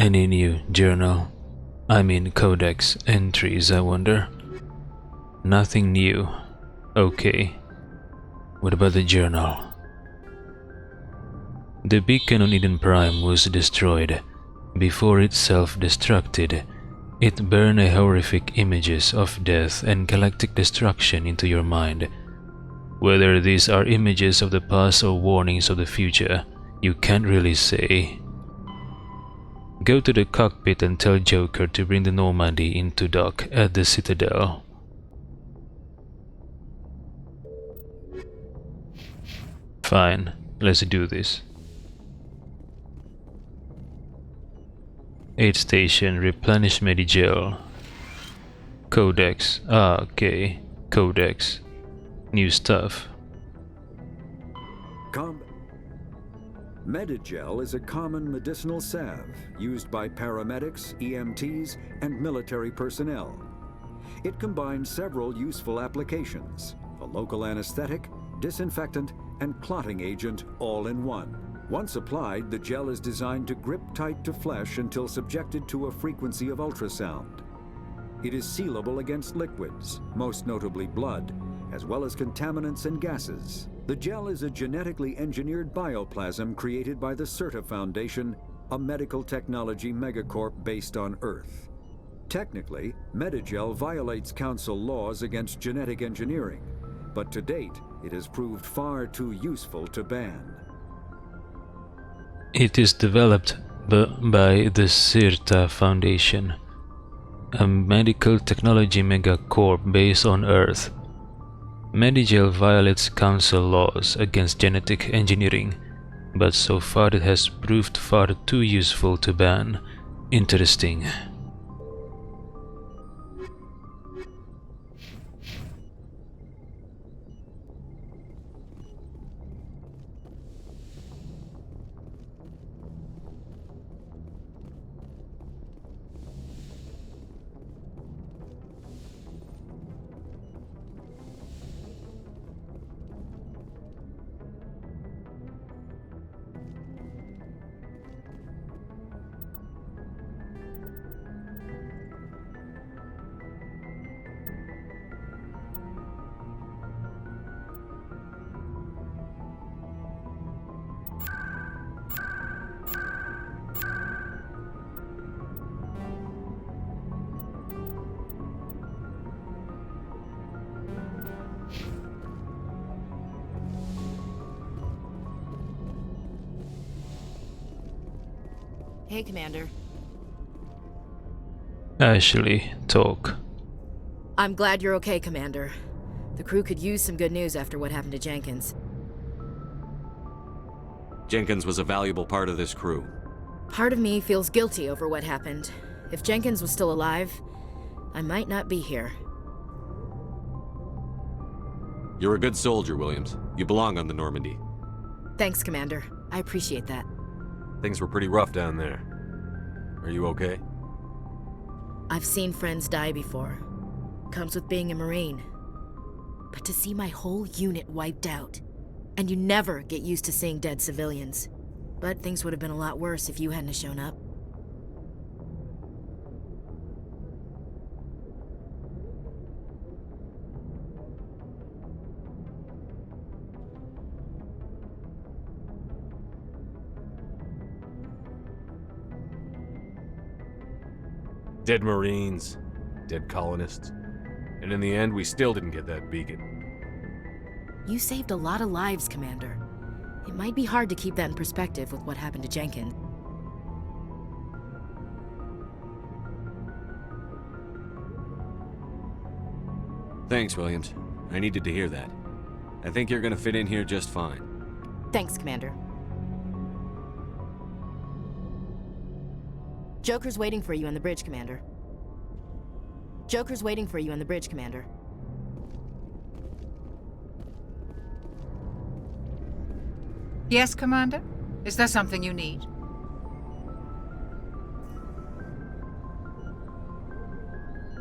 Any new journal? Codex entries, I wonder. Nothing new. Okay. What about the journal? The beacon on Eden Prime was destroyed. Before it self-destructed, it burned horrific images of death and galactic destruction into your mind. Whether these are images of the past or warnings of the future, you can't really say. Go to the cockpit and tell Joker to bring the Normandy into dock at the Citadel. Fine, let's do this. Aid station, replenish Medigel. Codex, okay, Codex. New stuff. Medigel is a common medicinal salve used by paramedics, EMTs, and military personnel. It combines several useful applications: a local anesthetic, disinfectant, and clotting agent all in one. Once applied, the gel is designed to grip tight to flesh until subjected to a frequency of ultrasound. It is sealable against liquids, most notably blood, as well as contaminants and gases. The gel is a genetically engineered bioplasm created by the CERTA Foundation, a medical technology megacorp based on Earth. Technically, Medigel violates Council laws against genetic engineering, but to date, it has proved far too useful to ban. It is developed by the CERTA Foundation, a medical technology megacorp based on Earth. Medigel violates Council laws against genetic engineering, but so far it has proved far too useful to ban. Interesting. Hey, Commander. Ashley, talk. I'm glad you're okay, Commander. The crew could use some good news after what happened to Jenkins. Jenkins was a valuable part of this crew. Part of me feels guilty over what happened. If Jenkins was still alive, I might not be here. You're a good soldier, Williams. You belong on the Normandy. Thanks, Commander. I appreciate that. Things were pretty rough down there. Are you okay? I've seen friends die before. Comes with being a Marine. But to see my whole unit wiped out, and you never get used to seeing dead civilians. But things would have been a lot worse if you hadn't shown up. Dead Marines, dead colonists. And in the end, we still didn't get that beacon. You saved a lot of lives, Commander. It might be hard to keep that in perspective with what happened to Jenkins. Thanks, Williams. I needed to hear that. I think you're gonna fit in here just fine. Thanks, Commander. Joker's waiting for you on the bridge, Commander. Joker's waiting for you on the bridge, Commander. Yes, Commander? Is there something you need?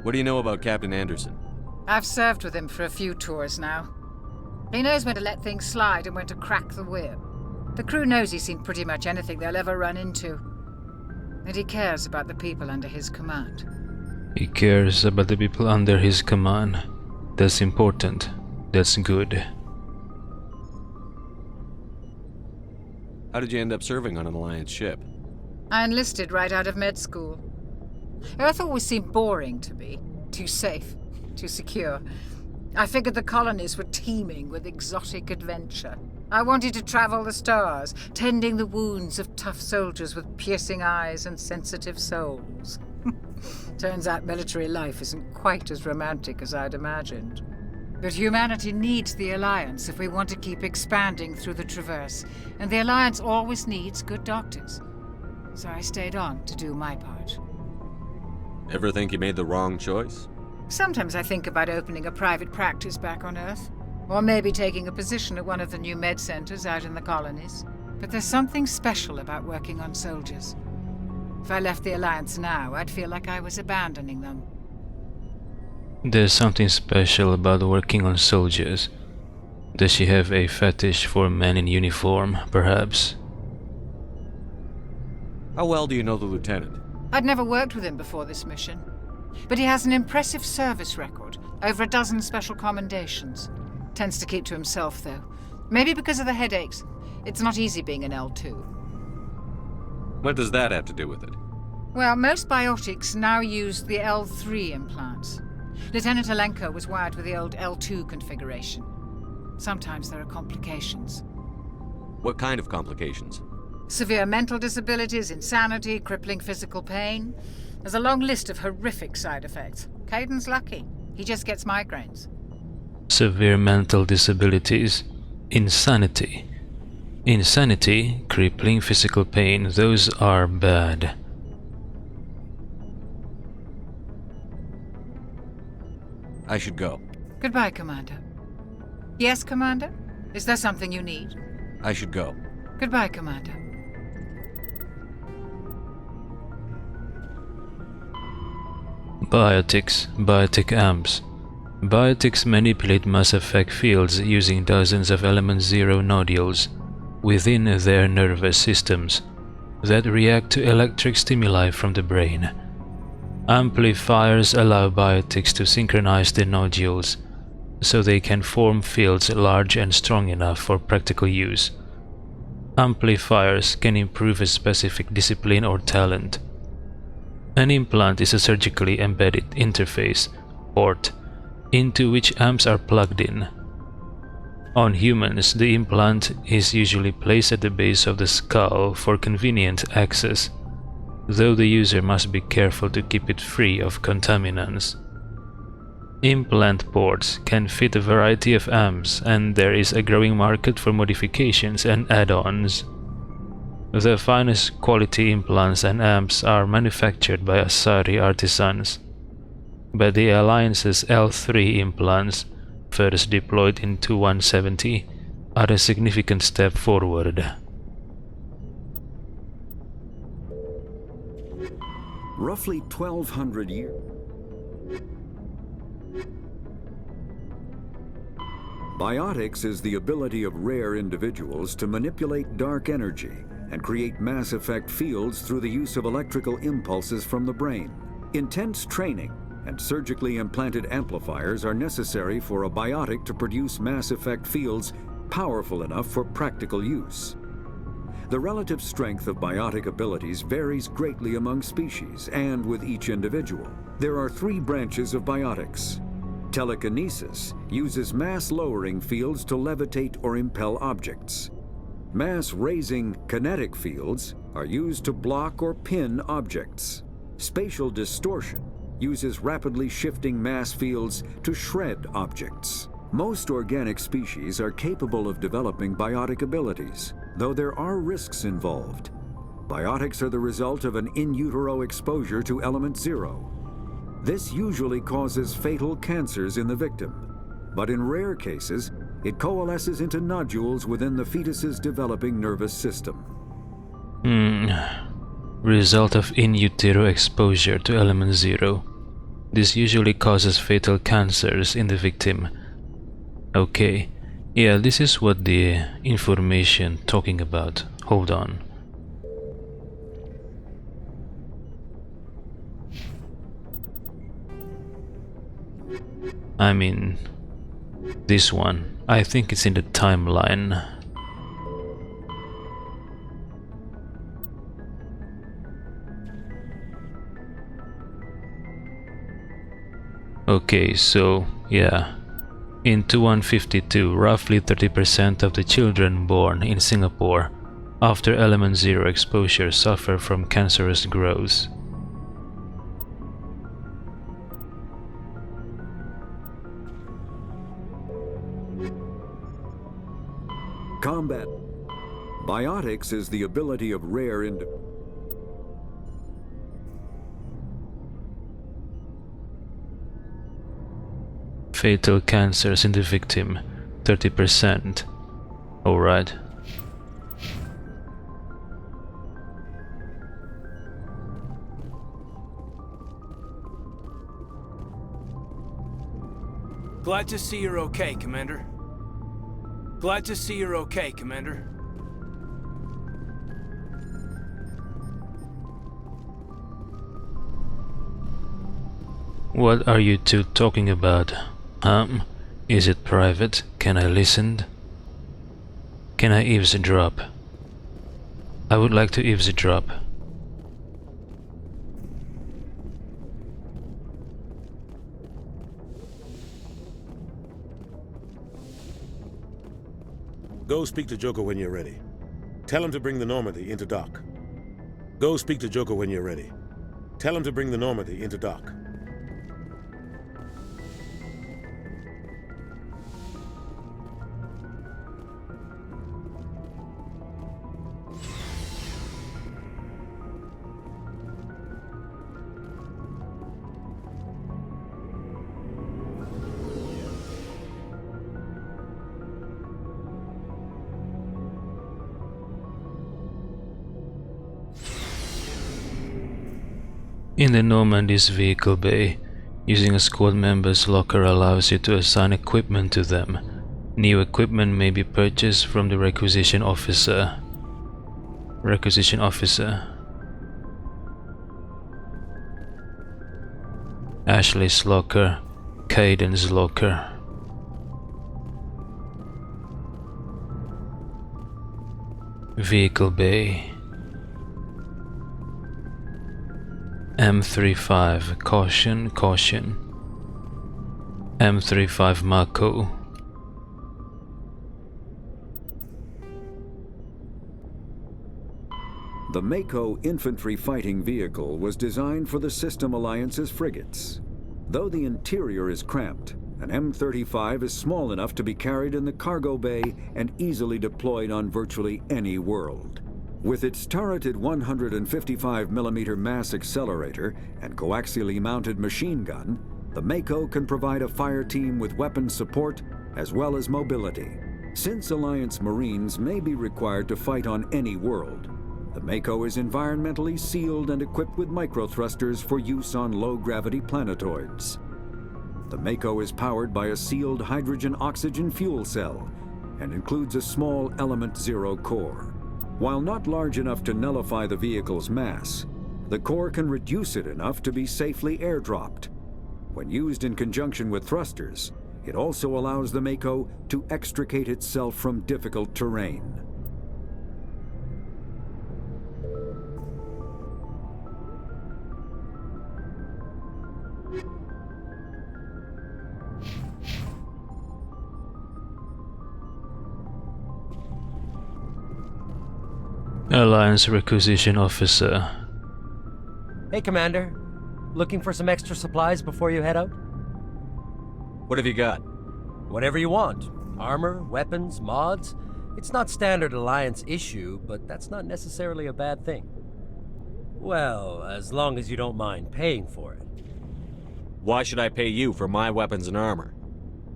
What do you know about Captain Anderson? I've served with him for a few tours now. He knows when to let things slide and when to crack the whip. The crew knows he's seen pretty much anything they'll ever run into. that he cares about the people under his command. He cares about the people under his command. That's important. That's good. How did you end up serving on an Alliance ship? I enlisted right out of med school. Earth always seemed boring to me. Too safe, too secure. I figured the colonies were teeming with exotic adventure. I wanted to travel the stars, tending the wounds of tough soldiers with piercing eyes and sensitive souls. Turns out military life isn't quite as romantic as I'd imagined. But humanity needs the Alliance if we want to keep expanding through the Traverse, and the Alliance always needs good doctors. So I stayed on to do my part. Ever think you made the wrong choice? Sometimes I think about opening a private practice back on Earth, or maybe taking a position at one of the new med centers out in the colonies. But there's something special about working on soldiers. If I left the Alliance now, I'd feel like I was abandoning them. There's something special about working on soldiers. Does she have a fetish for men in uniform, perhaps? How well do you know the Lieutenant? I'd never worked with him before this mission. But he has an impressive service record, over a dozen special commendations. Tends to keep to himself, though. Maybe because of the headaches. It's not easy being an L2. What does that have to do with it? Well, most biotics now use the L3 implants. Lieutenant Alenko was wired with the old L2 configuration. Sometimes there are complications. What kind of complications? Severe mental disabilities, insanity, crippling physical pain. There's a long list of horrific side effects. Caden's lucky. He just gets migraines. Severe mental disabilities, insanity. Insanity, crippling physical pain, those are bad. I should go. Goodbye, Commander. Yes, Commander? Is there something you need? I should go. Goodbye, Commander. Biotics, biotic amps. Biotics manipulate mass effect fields using dozens of element zero nodules within their nervous systems that react to electric stimuli from the brain. Amplifiers allow biotics to synchronize the nodules so they can form fields large and strong enough for practical use. Amplifiers can improve a specific discipline or talent. An implant is a surgically embedded interface, port, into which amps are plugged in. On humans, the implant is usually placed at the base of the skull for convenient access, though the user must be careful to keep it free of contaminants. Implant ports can fit a variety of amps, and there is a growing market for modifications and add-ons. The finest quality implants and amps are manufactured by Asari artisans, but the Alliance's L3 implants, first deployed in 2170, are a significant step forward. Roughly 1,200 years. Biotics is the ability of rare individuals to manipulate dark energy and create mass effect fields through the use of electrical impulses from the brain. Intense training and surgically implanted amplifiers are necessary for a biotic to produce mass effect fields powerful enough for practical use. The relative strength of biotic abilities varies greatly among species and with each individual. There are 3 branches of biotics. Telekinesis uses mass-lowering fields to levitate or impel objects. Mass-raising kinetic fields are used to block or pin objects. Spatial distortion uses rapidly shifting mass fields to shred objects. Most organic species are capable of developing biotic abilities, though there are risks involved. Biotics are the result of an in utero exposure to element zero. This usually causes fatal cancers in the victim, but in rare cases, it coalesces into nodules within the fetus's developing nervous system. Result of in utero exposure to element zero. This usually causes fatal cancers in the victim. Okay, yeah, this is what the information talking about. Hold on. I mean, this one. I think it's in the timeline. Okay, so yeah. In 2152, roughly 30% of the children born in Singapore after element 0 exposure suffer from cancerous growths. Combat. Biotics is the ability of rare Fatal cancers in the victim, 30%. Alright. Glad to see you're okay, Commander. Glad to see you're okay, Commander. What are you two talking about? Is it private? Can I listen? Can I eavesdrop? I would like to eavesdrop. Go speak to Joker when you're ready. Tell him to bring the Normandy into dock. Go speak to Joker when you're ready. Tell him to bring the Normandy into dock. In the Normandy's vehicle bay, using a squad member's locker allows you to assign equipment to them. New equipment may be purchased from the requisition officer. Ashley's locker, Caden's locker. Vehicle bay. M35, caution, caution. M35 Mako. The Mako infantry fighting vehicle was designed for the System Alliance's frigates. Though the interior is cramped, an M35 is small enough to be carried in the cargo bay and easily deployed on virtually any world. With its turreted 155mm mass accelerator and coaxially mounted machine gun, the Mako can provide a fire team with weapon support as well as mobility. Since Alliance Marines may be required to fight on any world, the Mako is environmentally sealed and equipped with microthrusters for use on low-gravity planetoids. The Mako is powered by a sealed hydrogen-oxygen fuel cell and includes a small Element 0 core. While not large enough to nullify the vehicle's mass, the core can reduce it enough to be safely airdropped. When used in conjunction with thrusters, it also allows the Mako to extricate itself from difficult terrain. Alliance Requisition Officer. Hey, Commander. Looking for some extra supplies before you head out? What have you got? Whatever you want. Armor, weapons, mods. It's not standard Alliance issue, but that's not necessarily a bad thing. Well, as long as you don't mind paying for it. Why should I pay you for my weapons and armor?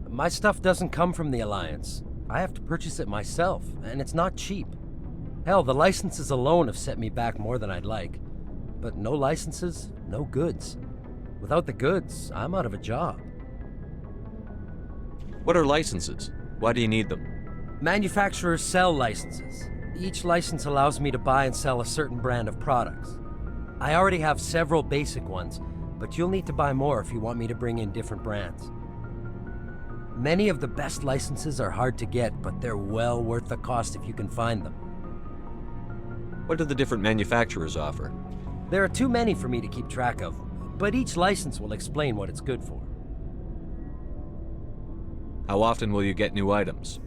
My stuff doesn't come from the Alliance. I have to purchase it myself, and it's not cheap. Hell, the licenses alone have set me back more than I'd like. But no licenses, no goods. Without the goods, I'm out of a job. What are licenses? Why do you need them? Manufacturers sell licenses. Each license allows me to buy and sell a certain brand of products. I already have several basic ones, but you'll need to buy more if you want me to bring in different brands. Many of the best licenses are hard to get, but they're well worth the cost if you can find them. What do the different manufacturers offer? There are too many for me to keep track of, but each license will explain what it's good for. How often will you get new items?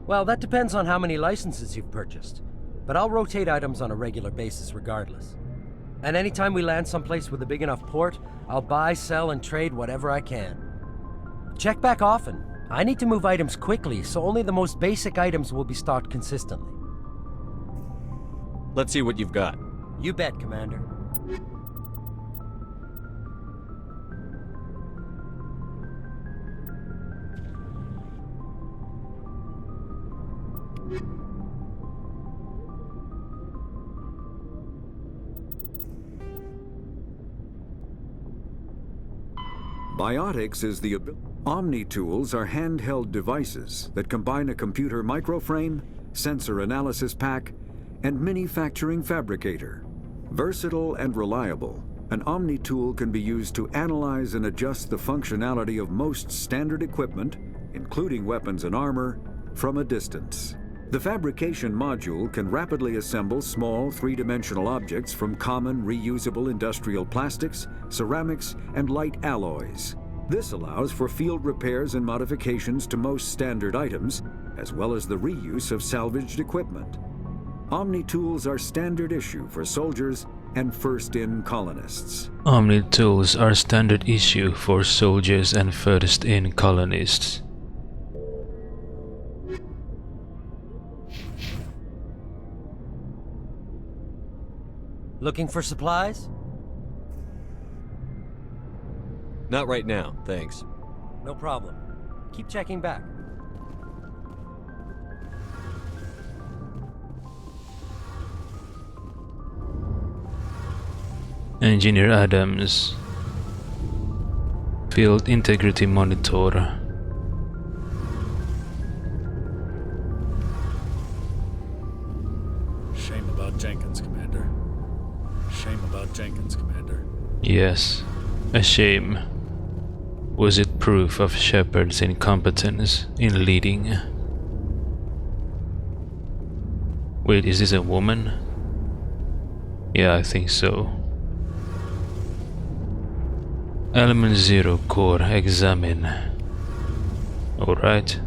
Well, that depends on how many licenses you've purchased, but I'll rotate items on a regular basis regardless. And anytime we land someplace with a big enough port, I'll buy, sell, and trade whatever I can. Check back often. I need to move items quickly, so only the most basic items will be stocked consistently. Let's see what you've got. You bet, Commander. Biotics is the Omni tools are handheld devices that combine a computer microframe, sensor analysis pack, and manufacturing fabricator. Versatile and reliable, an Omni tool can be used to analyze and adjust the functionality of most standard equipment, including weapons and armor, from a distance. The fabrication module can rapidly assemble small three-dimensional objects from common reusable industrial plastics, ceramics, and light alloys. This allows for field repairs and modifications to most standard items, as well as the reuse of salvaged equipment. Omni tools are standard issue for soldiers and first-in colonists. Omni tools are standard issue for soldiers and first-in colonists. Looking for supplies? Not right now, thanks. No problem. Keep checking back. Engineer Adams. Field integrity monitor. Shame about Jenkins, Commander. Shame about Jenkins, Commander. Yes, a shame. Was it proof of Shepard's incompetence in leading? Wait, is this a woman? Yeah, I think so. Element 0 core examine. Alright.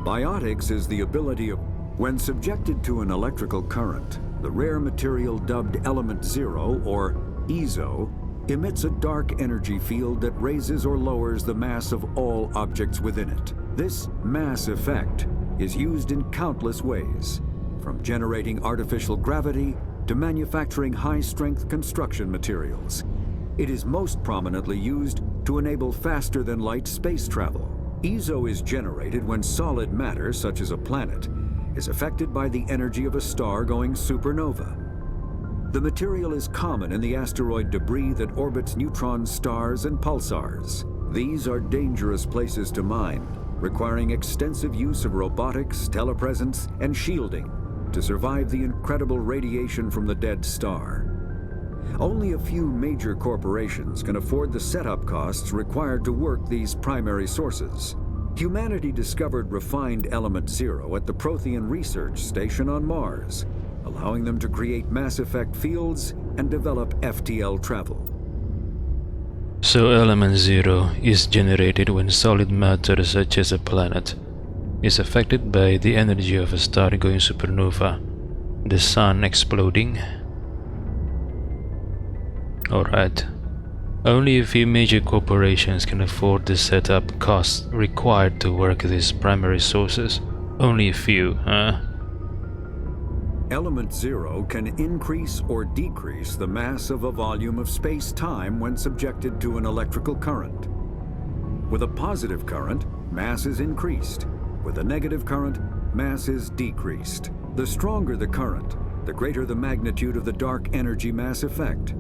Biotics is the ability of, when subjected to an electrical current, the rare material dubbed Element 0, or EZO, emits a dark energy field that raises or lowers the mass of all objects within it. This mass effect is used in countless ways, from generating artificial gravity to manufacturing high-strength construction materials. It is most prominently used to enable faster-than-light space travel. EZO is generated when solid matter, such as a planet, is affected by the energy of a star going supernova. The material is common in the asteroid debris that orbits neutron stars and pulsars. These are dangerous places to mine, requiring extensive use of robotics, telepresence, and shielding to survive the incredible radiation from the dead star. Only a few major corporations can afford the setup costs required to work these primary sources. Humanity discovered refined Element 0 at the Prothean Research Station on Mars, allowing them to create mass effect fields and develop FTL travel. So Element 0 is generated when solid matter such as a planet is affected by the energy of a star going supernova, the sun exploding. Alright. Only a few major corporations can afford the setup costs required to work these primary sources. Only a few, huh? Element 0 can increase or decrease the mass of a volume of space-time when subjected to an electrical current. With a positive current, mass is increased. With a negative current, mass is decreased. The stronger the current, the greater the magnitude of the dark energy mass effect.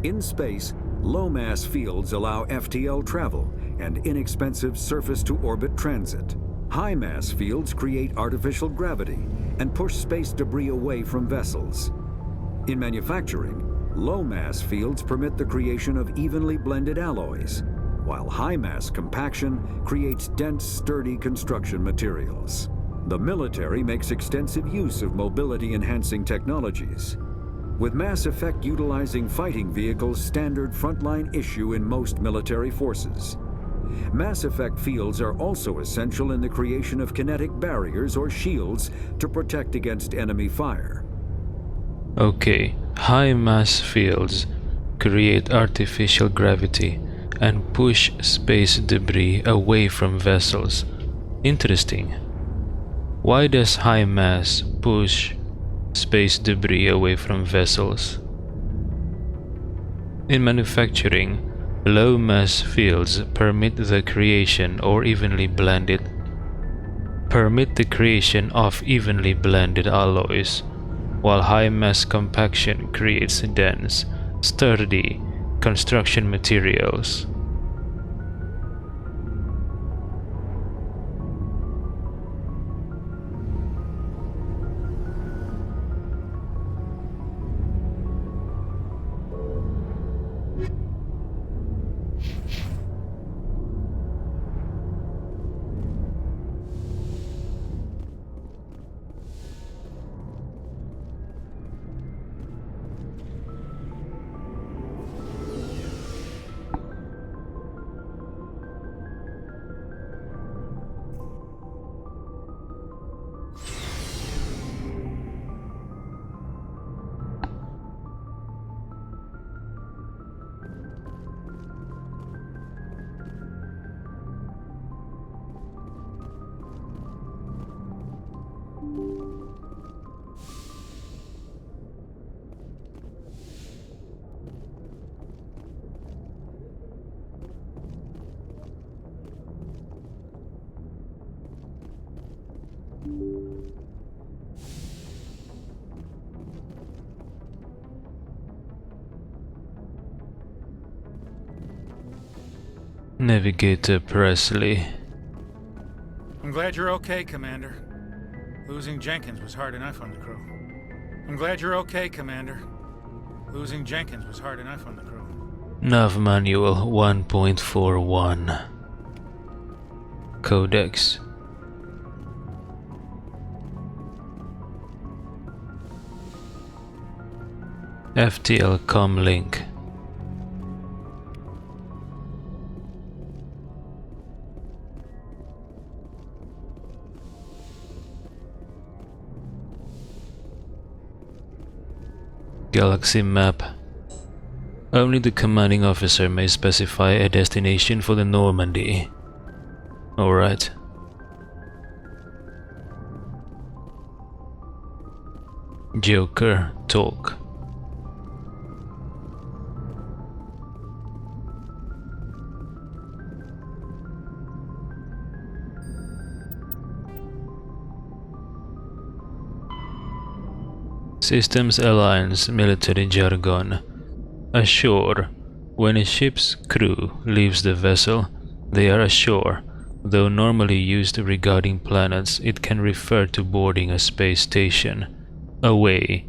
In space, low-mass fields allow FTL travel and inexpensive surface-to-orbit transit. High mass fields create artificial gravity and push space debris away from vessels. In manufacturing, low mass fields permit the creation of evenly blended alloys, while high mass compaction creates dense, sturdy construction materials. The military makes extensive use of mobility-enhancing technologies, with mass effect utilizing fighting vehicles standard frontline issue in most military forces. Mass effect fields are also essential in the creation of kinetic barriers or shields to protect against enemy fire. Okay, high mass fields create artificial gravity and push space debris away from vessels. Interesting. Why does high mass push space debris away from vessels? In manufacturing, low mass fields permit the creation of evenly blended alloys, while high mass compaction creates dense, sturdy construction materials. Navigator Presley. I'm glad you're okay, Commander. Losing Jenkins was hard enough on the crew. I'm glad you're okay, Commander. Losing Jenkins was hard enough on the crew. Nav Manual 1.41 Codex. FTL comlink. Galaxy map. Only the commanding officer may specify a destination for the Normandy. Alright. Joker talk. Systems Alliance military jargon. Ashore. When a ship's crew leaves the vessel, they are ashore. Though normally used regarding planets, it can refer to boarding a space station. Away.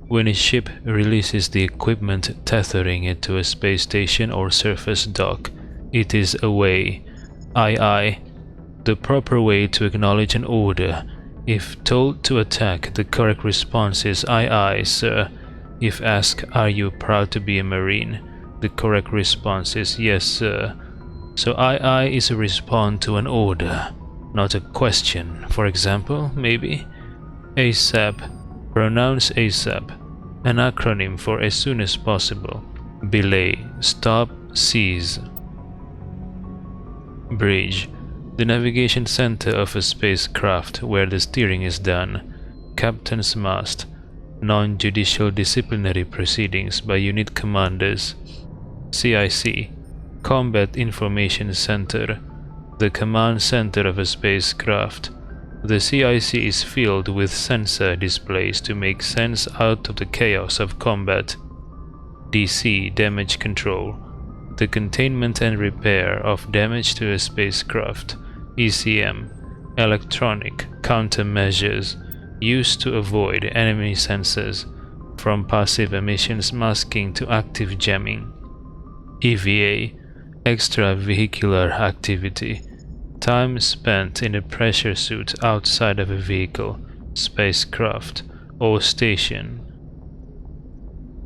When a ship releases the equipment tethering it to a space station or surface dock, it is away. Aye. The proper way to acknowledge an order. If told to attack, the correct response is aye, sir. If asked, are you proud to be a Marine? The correct response is yes, sir. So aye is a response to an order, not a question. For example, maybe ASAP. Pronounce ASAP. An acronym for as soon as possible. Belay. Stop. Cease. Bridge. The navigation center of a spacecraft where the steering is done. Captain's mast. Non-judicial disciplinary proceedings by unit commanders. CIC. Combat Information Center. The command center of a spacecraft. The CIC is filled with sensor displays to make sense out of the chaos of combat. DC. Damage Control. The containment and repair of damage to a spacecraft. ECM. electronic countermeasures used to avoid enemy sensors, from passive emissions masking to active jamming. EVA, extravehicular activity, time spent in a pressure suit outside of a vehicle, spacecraft, or station.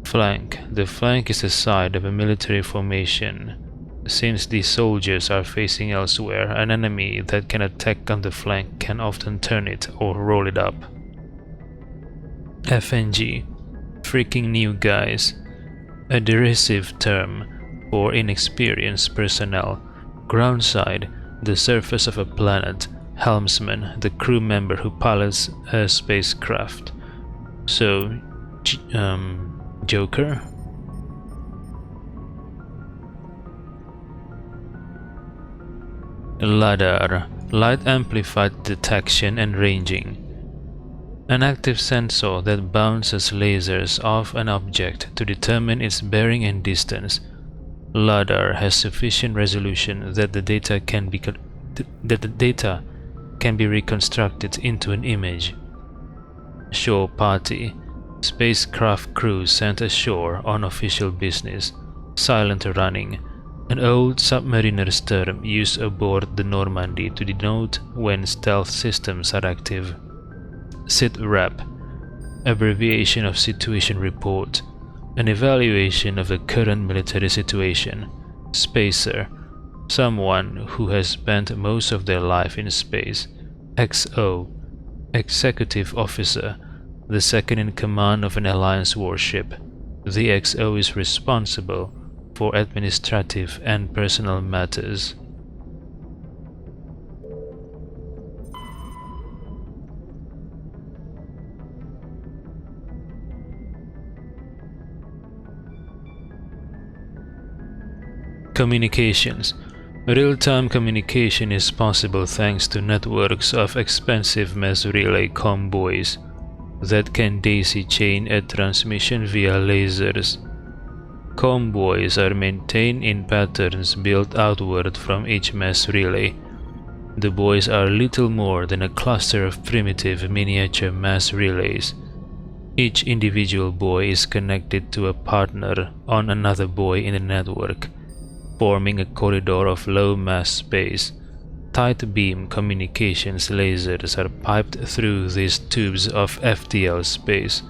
Flank. The flank is the side of a military formation. Since the soldiers are facing elsewhere, an enemy that can attack on the flank can often turn it or roll it up. FNG. Freaking new guys. A derisive term for inexperienced personnel. Groundside, the surface of a planet. Helmsman, the crew member who pilots a spacecraft. So, Joker? LiDAR, light amplified detection and ranging. An active sensor that bounces lasers off an object to determine its bearing and distance. LiDAR has sufficient resolution that the data can be reconstructed into an image. Shore party. Spacecraft crew sent ashore on official business. Silent running. An old submariner's term used aboard the Normandy to denote when stealth systems are active. SITREP, abbreviation of Situation Report, an evaluation of the current military situation. Spacer, someone who has spent most of their life in space. XO, Executive Officer, the second in command of an Alliance warship. The XO is responsible for administrative and personal matters. Communications. Real-time communication is possible thanks to networks of expensive mass relay convoys that can daisy chain a transmission via lasers. Convoys are maintained in patterns built outward from each mass relay. The buoys are little more than a cluster of primitive miniature mass relays. Each individual buoy is connected to a partner on another buoy in the network, forming a corridor of low mass space. Tight beam communications lasers are piped through these tubes of FTL space,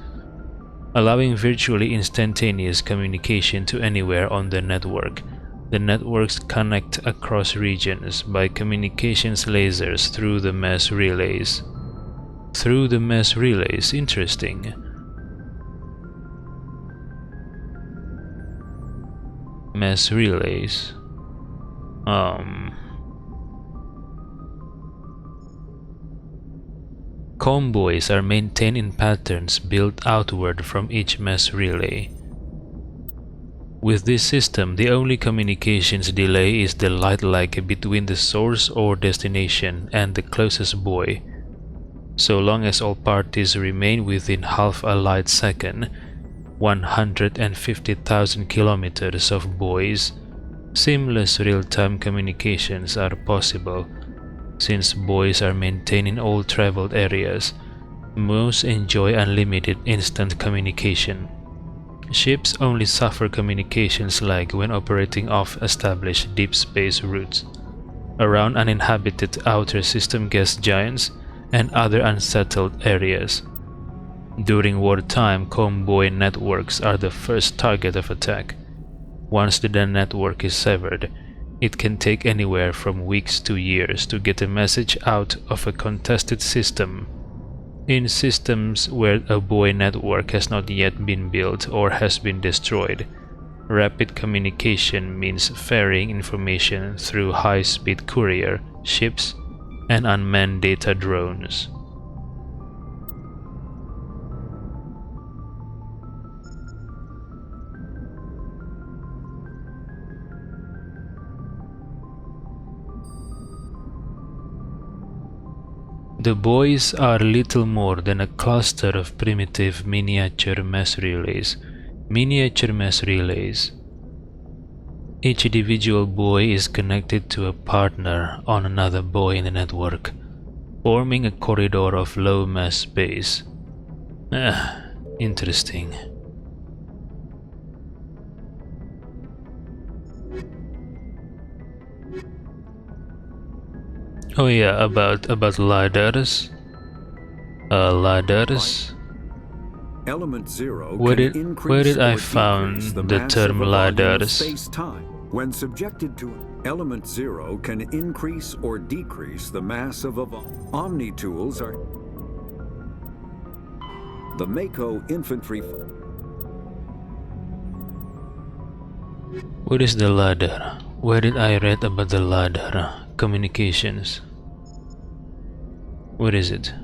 allowing virtually instantaneous communication to anywhere on the network. The networks connect across regions by communications lasers through the mass relays. Through the mass relays, interesting. Mass relays. Convoys are maintained in patterns built outward from each mass relay. With this system, the only communications delay is the light lag between the source or destination and the closest buoy. So long as all parties remain within half a light second, 150,000 kilometers of buoys, seamless real-time communications are possible. Since buoys are maintained in all traveled areas, most enjoy unlimited instant communication. Ships only suffer communications lag when operating off established deep space routes, around uninhabited outer system gas giants and other unsettled areas. During wartime, convoy networks are the first target of attack. Once the network is severed, it can take anywhere from weeks to years to get a message out of a contested system. In systems where a buoy network has not yet been built or has been destroyed, rapid communication means ferrying information through high-speed courier, ships, and unmanned data drones. The buoys are little more than a cluster of primitive miniature mass relays. Each individual buoy is connected to a partner on another buoy in the network. forming a corridor of low mass space. Interesting. Oh yeah, about ladders. Ladders. Element 0 Where can did increase I or found decrease the the mass term of a volume of ladders? space-time. When subjected to element 0 can increase or decrease the mass of a omni-tools are the Mako infantry. What is the ladder? Where did I read about the ladder? Communications. What is it?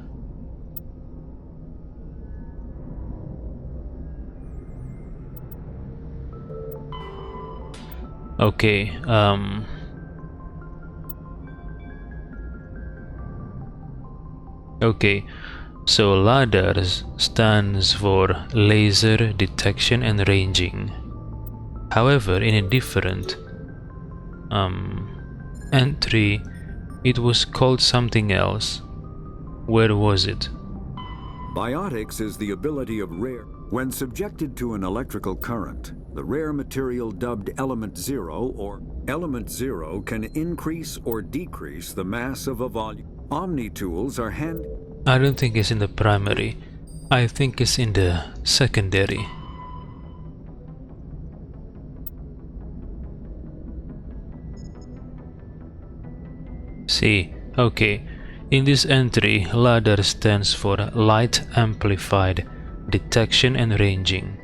Okay, okay, so ladders stands for laser detection and ranging. However, in a different entry, it was called something else. Where was it? Biotics is the ability of rare. When subjected to an electrical current, the rare material dubbed Element 0 or Element 0 can increase or decrease the mass of a volume. Omni-tools are I don't think it's in the primary. I think it's in the secondary. See, okay. In this entry, ladder stands for light amplified detection and ranging.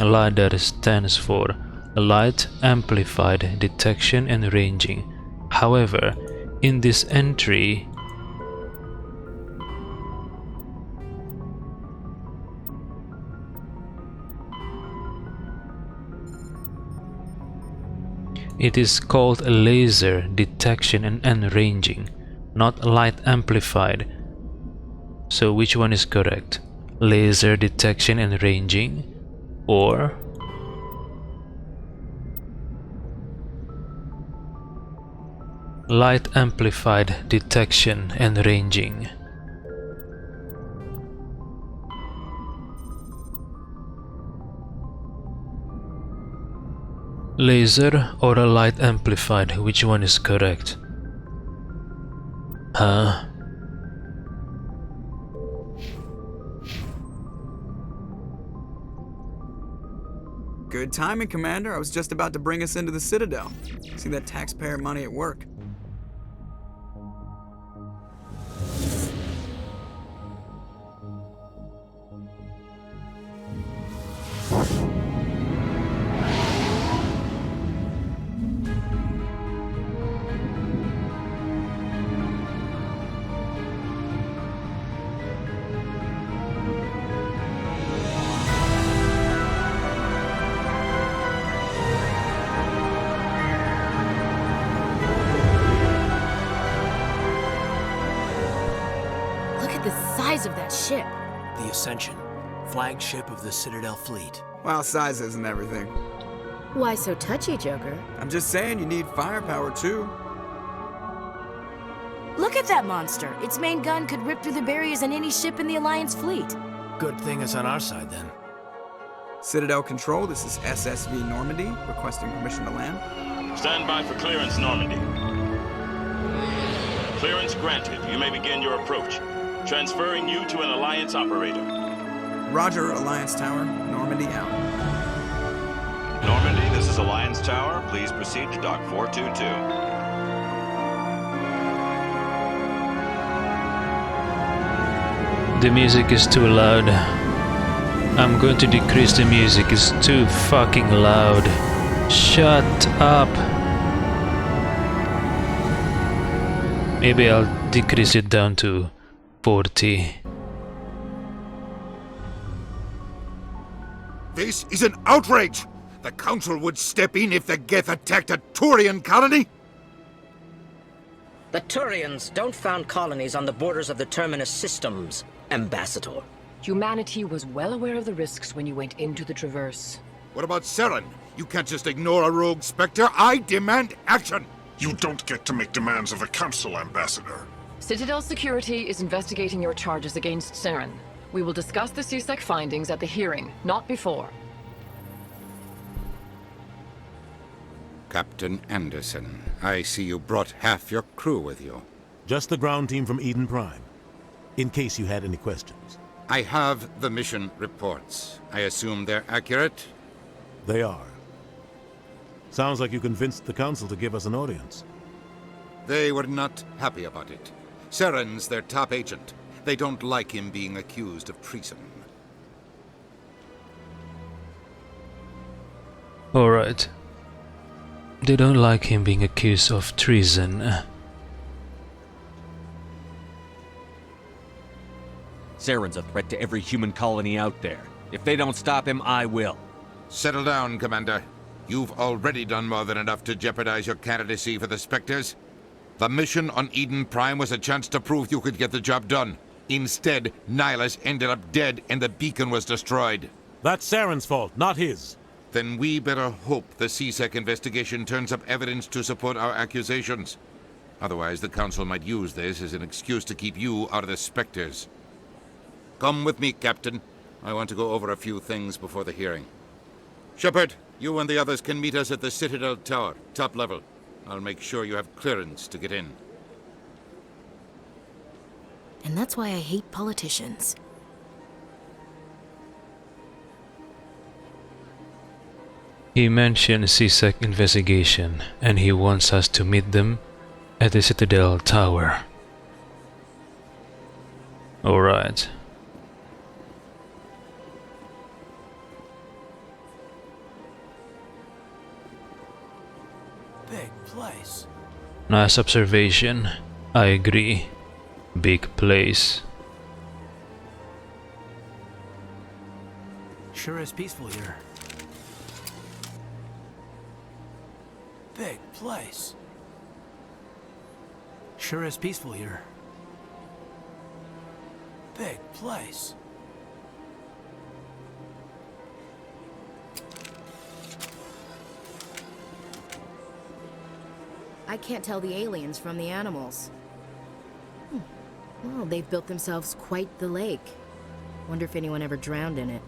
Ladder stands for light amplified detection and ranging. However, in this entry, it is called laser detection and ranging, not light amplified. So which one is correct? Laser detection and ranging, or light amplified detection and ranging? Laser or a light amplified, which one is correct? Huh? Good timing, Commander. I was just about to bring us into the Citadel. See that taxpayer money at work. Of that ship. The Ascension, flagship of the Citadel fleet. Well, size isn't everything. Why so touchy, Joker? I'm just saying you need firepower, too. Look at that monster. Its main gun could rip through the barriers in any ship in the Alliance fleet. Good thing it's on our side, then. Citadel Control, this is SSV Normandy, requesting permission to land. Stand by for clearance, Normandy. Clearance granted. You may begin your approach. Transferring you to an Alliance operator. Roger, Alliance Tower. Normandy out. Normandy, this is Alliance Tower. Please proceed to Dock 422. The music is too loud. I'm going to decrease the music. It's too fucking loud. Shut up. Maybe I'll decrease it down to 40. This is an outrage! The Council would step in if the Geth attacked a Turian colony? The Turians don't found colonies on the borders of the Terminus systems, Ambassador. Humanity was well aware of the risks when you went into the Traverse. What about Seren? You can't just ignore a rogue Spectre. I demand action! You don't get to make demands of a Council, Ambassador. Citadel Security is investigating your charges against Saren. We will discuss the CSEC findings at the hearing, not before. Captain Anderson, I see you brought half your crew with you. Just the ground team from Eden Prime, in case you had any questions. I have the mission reports. I assume they're accurate? They are. Sounds like you convinced the Council to give us an audience. They were not happy about it. Saren's their top agent. They don't like him being accused of treason. Alright. They don't like him being accused of treason. Saren's a threat to every human colony out there. If they don't stop him, I will. Settle down, Commander. You've already done more than enough to jeopardize your candidacy for the Spectres. The mission on Eden Prime was a chance to prove you could get the job done. Instead, Nihilus ended up dead and the beacon was destroyed. That's Saren's fault, not his. Then we better hope the CSEC investigation turns up evidence to support our accusations. Otherwise, the Council might use this as an excuse to keep you out of the Spectres. Come with me, Captain. I want to go over a few things before the hearing. Shepard, you and the others can meet us at the Citadel Tower, top level. I'll make sure you have clearance to get in. And that's why I hate politicians. He mentioned CSEC investigation, and he wants us to meet them at the Citadel Tower. Alright. Big place. Nice observation. I agree. Big place. Sure is peaceful here. Big place. Sure is peaceful here. Big place. I can't tell the aliens from the animals. Well, they've built themselves quite the lake. Wonder if anyone ever drowned in it.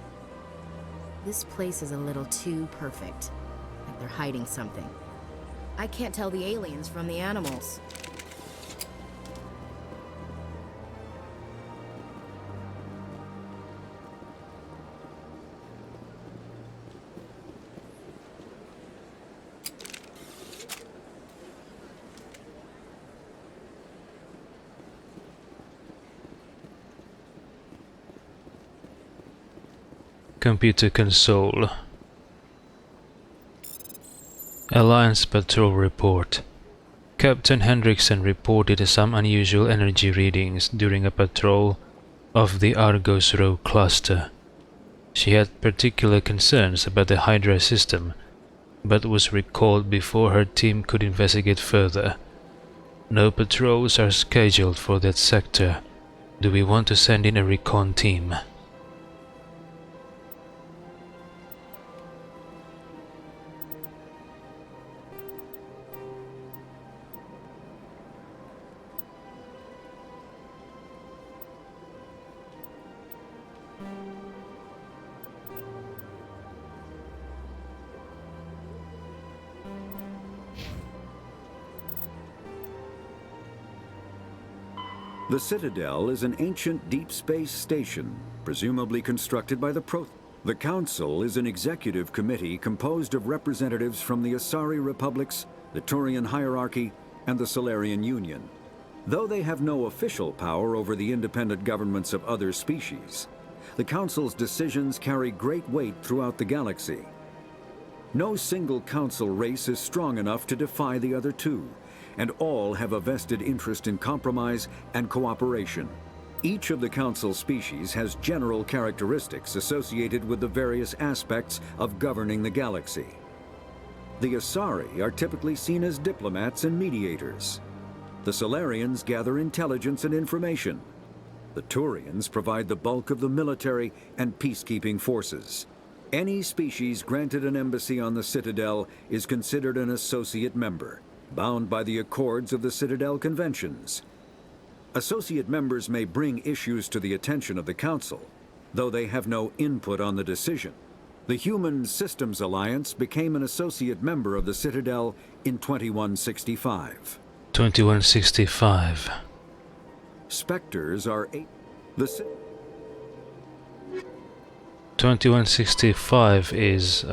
This place is a little too perfect. Like they're hiding something. I can't tell the aliens from the animals. Computer console. Alliance Patrol Report. Captain Hendrickson reported some unusual energy readings during a patrol of the Argos Row cluster. She had particular concerns about the Hydra system, but was recalled before her team could investigate further. No patrols are scheduled for that sector. Do we want to send in a recon team? The Citadel is an ancient deep space station, presumably constructed by the The Council is an executive committee composed of representatives from the Asari Republics, the Turian Hierarchy, and the Solarian Union. Though they have no official power over the independent governments of other species, the Council's decisions carry great weight throughout the galaxy. No single Council race is strong enough to defy the other two, and all have a vested interest in compromise and cooperation. Each of the Council species has general characteristics associated with the various aspects of governing the galaxy. The Asari are typically seen as diplomats and mediators. The Solarians gather intelligence and information. The Turians provide the bulk of the military and peacekeeping forces. Any species granted an embassy on the Citadel is considered an associate member, bound by the accords of the Citadel Conventions. Associate members may bring issues to the attention of the Council, though they have no input on the decision. The Human Systems Alliance became an associate member of the Citadel in 2165. 2165. Spectres are the 2165 is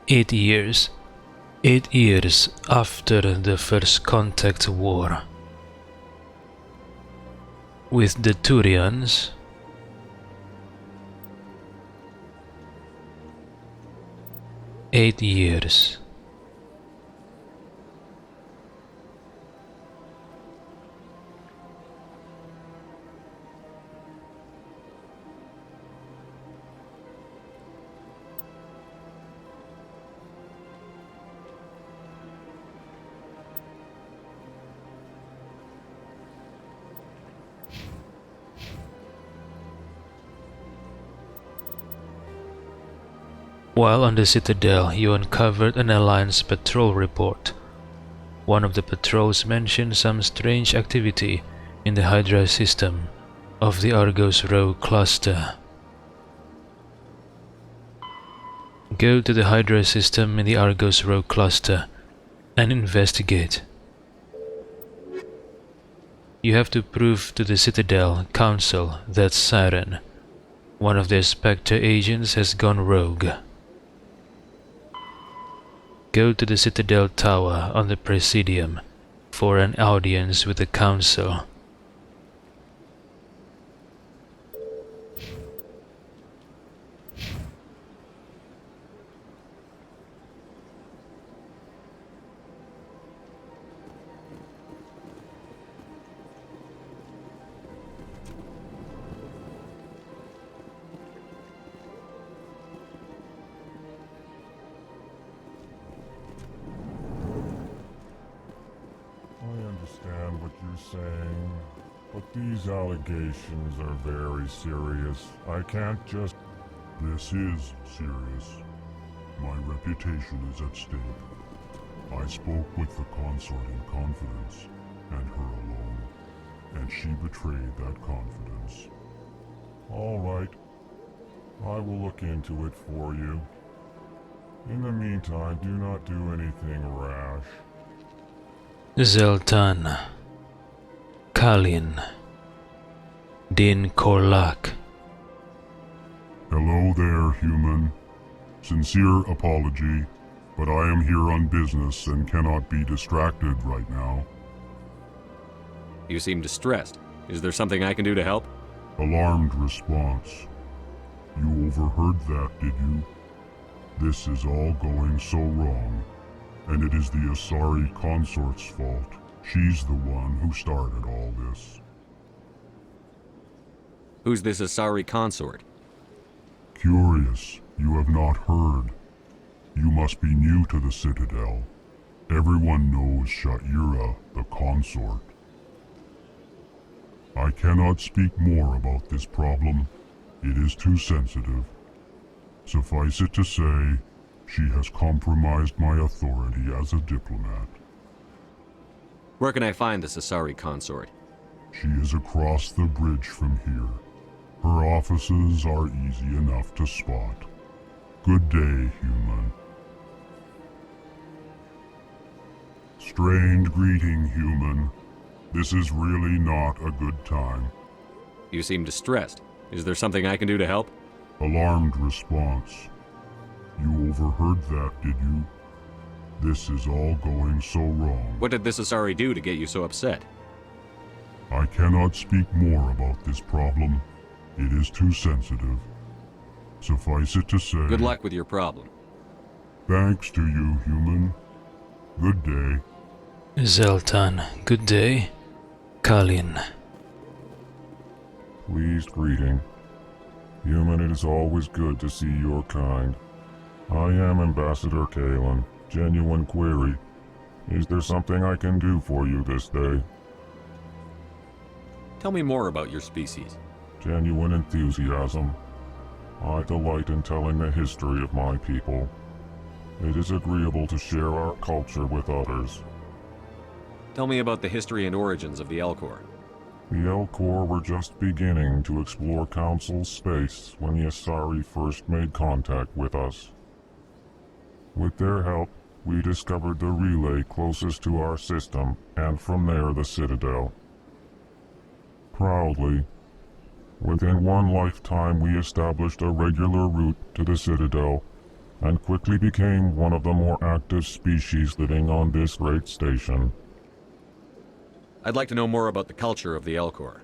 8 years. 8 years after the First Contact War. With the Turians, eight years. While on the Citadel, you uncovered an Alliance patrol report. One of the patrols mentioned some strange activity in the Hydra system of the Argos Row cluster. Go to the Hydra system in the Argos Row cluster and investigate. You have to prove to the Citadel Council that Siren, one of their Spectre agents, has gone rogue. Go to the Citadel Tower on the Presidium for an audience with the Council. Saying, but these allegations are very serious. I can't just... This is serious. My reputation is at stake. I spoke with the consort in confidence, and her alone, and she betrayed that confidence. All right. I will look into it for you. In the meantime, do not do anything rash. Zeltan, Kalin, Din Korlak. Hello there, human. Sincere apology, but I am here on business and cannot be distracted right now. You seem distressed. Is there something I can do to help? Alarmed response. You overheard that, did you? This is all going so wrong, and it is the Asari consort's fault. She's the one who started all this. Who's this Asari consort? Curious, you have not heard. You must be new to the Citadel. Everyone knows Sha'ira, the consort. I cannot speak more about this problem. It is too sensitive. Suffice it to say, she has compromised my authority as a diplomat. Where can I find this Asari consort? She is across the bridge from here. Her offices are easy enough to spot. Good day, human. Strained greeting, human. This is really not a good time. You seem distressed. Is there something I can do to help? Alarmed response. You overheard that, did you? This is all going so wrong. What did this Asari do to get you so upset? I cannot speak more about this problem. It is too sensitive. Suffice it to say... Good luck with your problem. Thanks to you, human. Good day. Zeltan, good day. Kalin. Pleased greeting. Human, it is always good to see your kind. I am Ambassador Kalen. Genuine query. Is there something I can do for you this day? Tell me more about your species. genuine enthusiasm. I delight in telling the history of my people. It is agreeable to share our culture with others. Tell me about the history and origins of the Elcor. The Elcor were just beginning to explore Council space when the Asari first made contact with us. With their help, we discovered the relay closest to our system, and from there the Citadel. Proudly, within one lifetime we established a regular route to the Citadel, and quickly became one of the more active species living on this great station. I'd like to know more about the culture of the Elcor.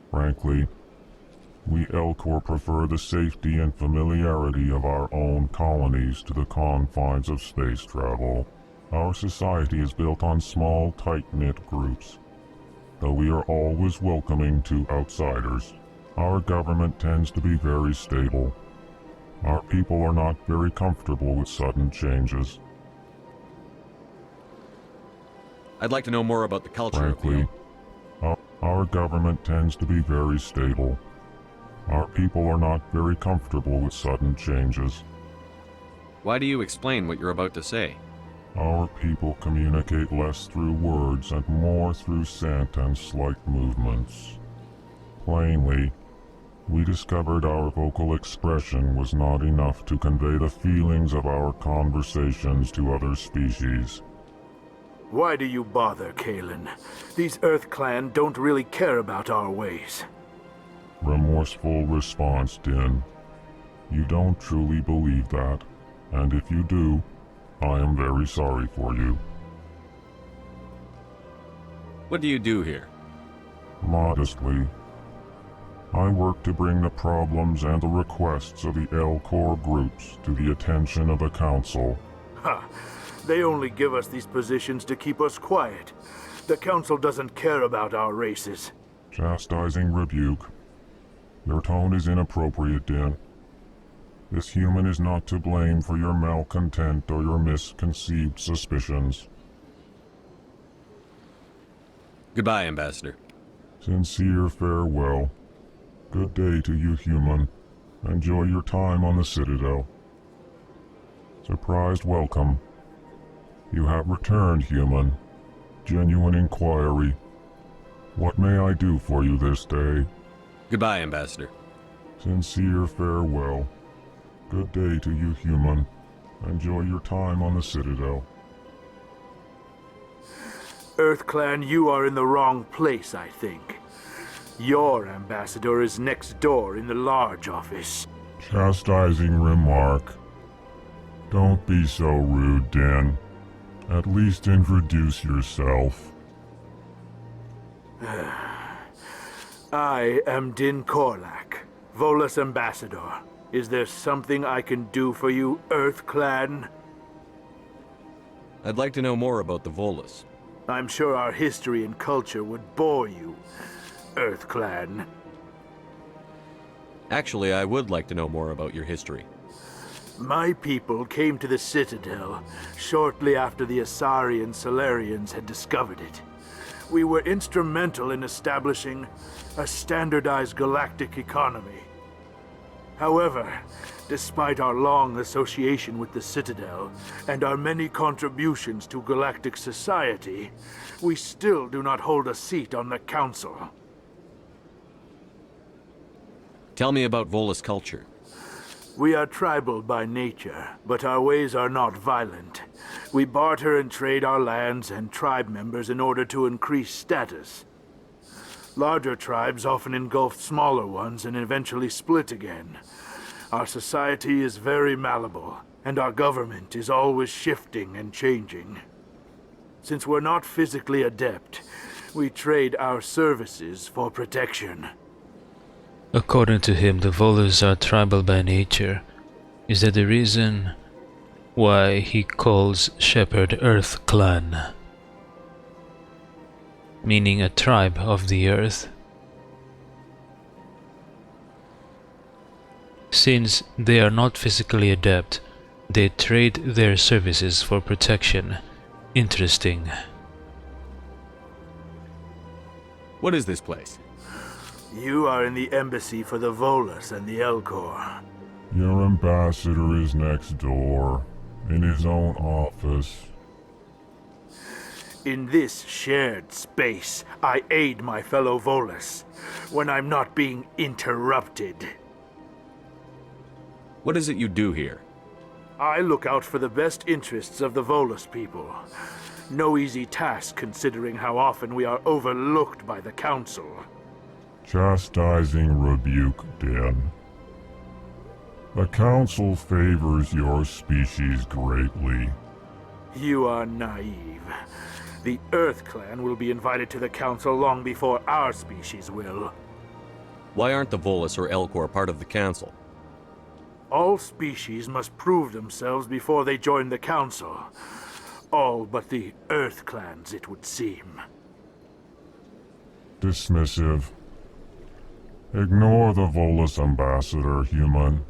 Frankly, we Elcor prefer the safety and familiarity of our own colonies to the confines of space travel. Our society is built on small, tight-knit groups, though we are always welcoming to outsiders. Our government tends to be very stable. Our people are not very comfortable with sudden changes. I'd like to know more about the culture Frankly, our government tends to be very stable. Our people are not very comfortable with sudden changes. Why do you explain what you're about to say? Our people communicate less through words and more through scent and slight movements. Plainly, we discovered our vocal expression was not enough to convey the feelings of our conversations to other species. Why do you bother, Kalen? These Earth Clan don't really care about our ways. Remorseful response, Din. You don't truly believe that, and if you do, I am very sorry for you. What do you do here? Modestly, I work to bring the problems and the requests of the Elcor groups to the attention of the Council. Ha! They only give us these positions to keep us quiet. The Council doesn't care about our races. Chastising rebuke. Your tone is inappropriate, Din. This human is not to blame for your malcontent or your misconceived suspicions. Goodbye, Ambassador. Sincere farewell. Good day to you, human. Enjoy your time on the Citadel. Surprised welcome. You have returned, human. Genuine inquiry. What may I do for you this day? Goodbye, Ambassador. Sincere farewell. Good day to you, human. Enjoy your time on the Citadel. Earth Clan, you are in the wrong place, I think. Your ambassador is next door in the large office. Chastising remark. Don't be so rude, Din. At least introduce yourself. I am Din Korlak, Volus Ambassador. Is there something I can do for you, Earth Clan? I'd like to know more about the Volus. I'm sure our history and culture would bore you, Earth Clan. Actually, I would like to know more about your history. My people came to the Citadel shortly after the Asari and Solarians had discovered it. We were instrumental in establishing a standardized galactic economy. However, despite our long association with the Citadel and our many contributions to galactic society, we still do not hold a seat on the Council. Tell me about Volus culture. We are tribal by nature, but our ways are not violent. We barter and trade our lands and tribe members in order to increase status. Larger tribes often engulf smaller ones and eventually split again. Our society is very malleable, and our government is always shifting and changing. Since we're not physically adept, we trade our services for protection. According to him, the Volus are tribal by nature. Is that the reason why he calls Shepherd Earth Clan? Meaning a tribe of the earth? Since they are not physically adept, they trade their services for protection. Interesting. What is this place? You are in the embassy for the Volus and the Elcor. Your ambassador is next door, in his own office. In this shared space, I aid my fellow Volus when I'm not being interrupted. What is it you do here? I look out for the best interests of the Volus people. No easy task considering how often we are overlooked by the Council. Chastising rebuke, Din. The Council favors your species greatly. You are naive. The Earth Clan will be invited to the Council long before our species will. Why aren't the Volus or Elcor part of the Council? All species must prove themselves before they join the Council. All but the Earth Clans, it would seem. Dismissive. Ignore the Volus ambassador, human.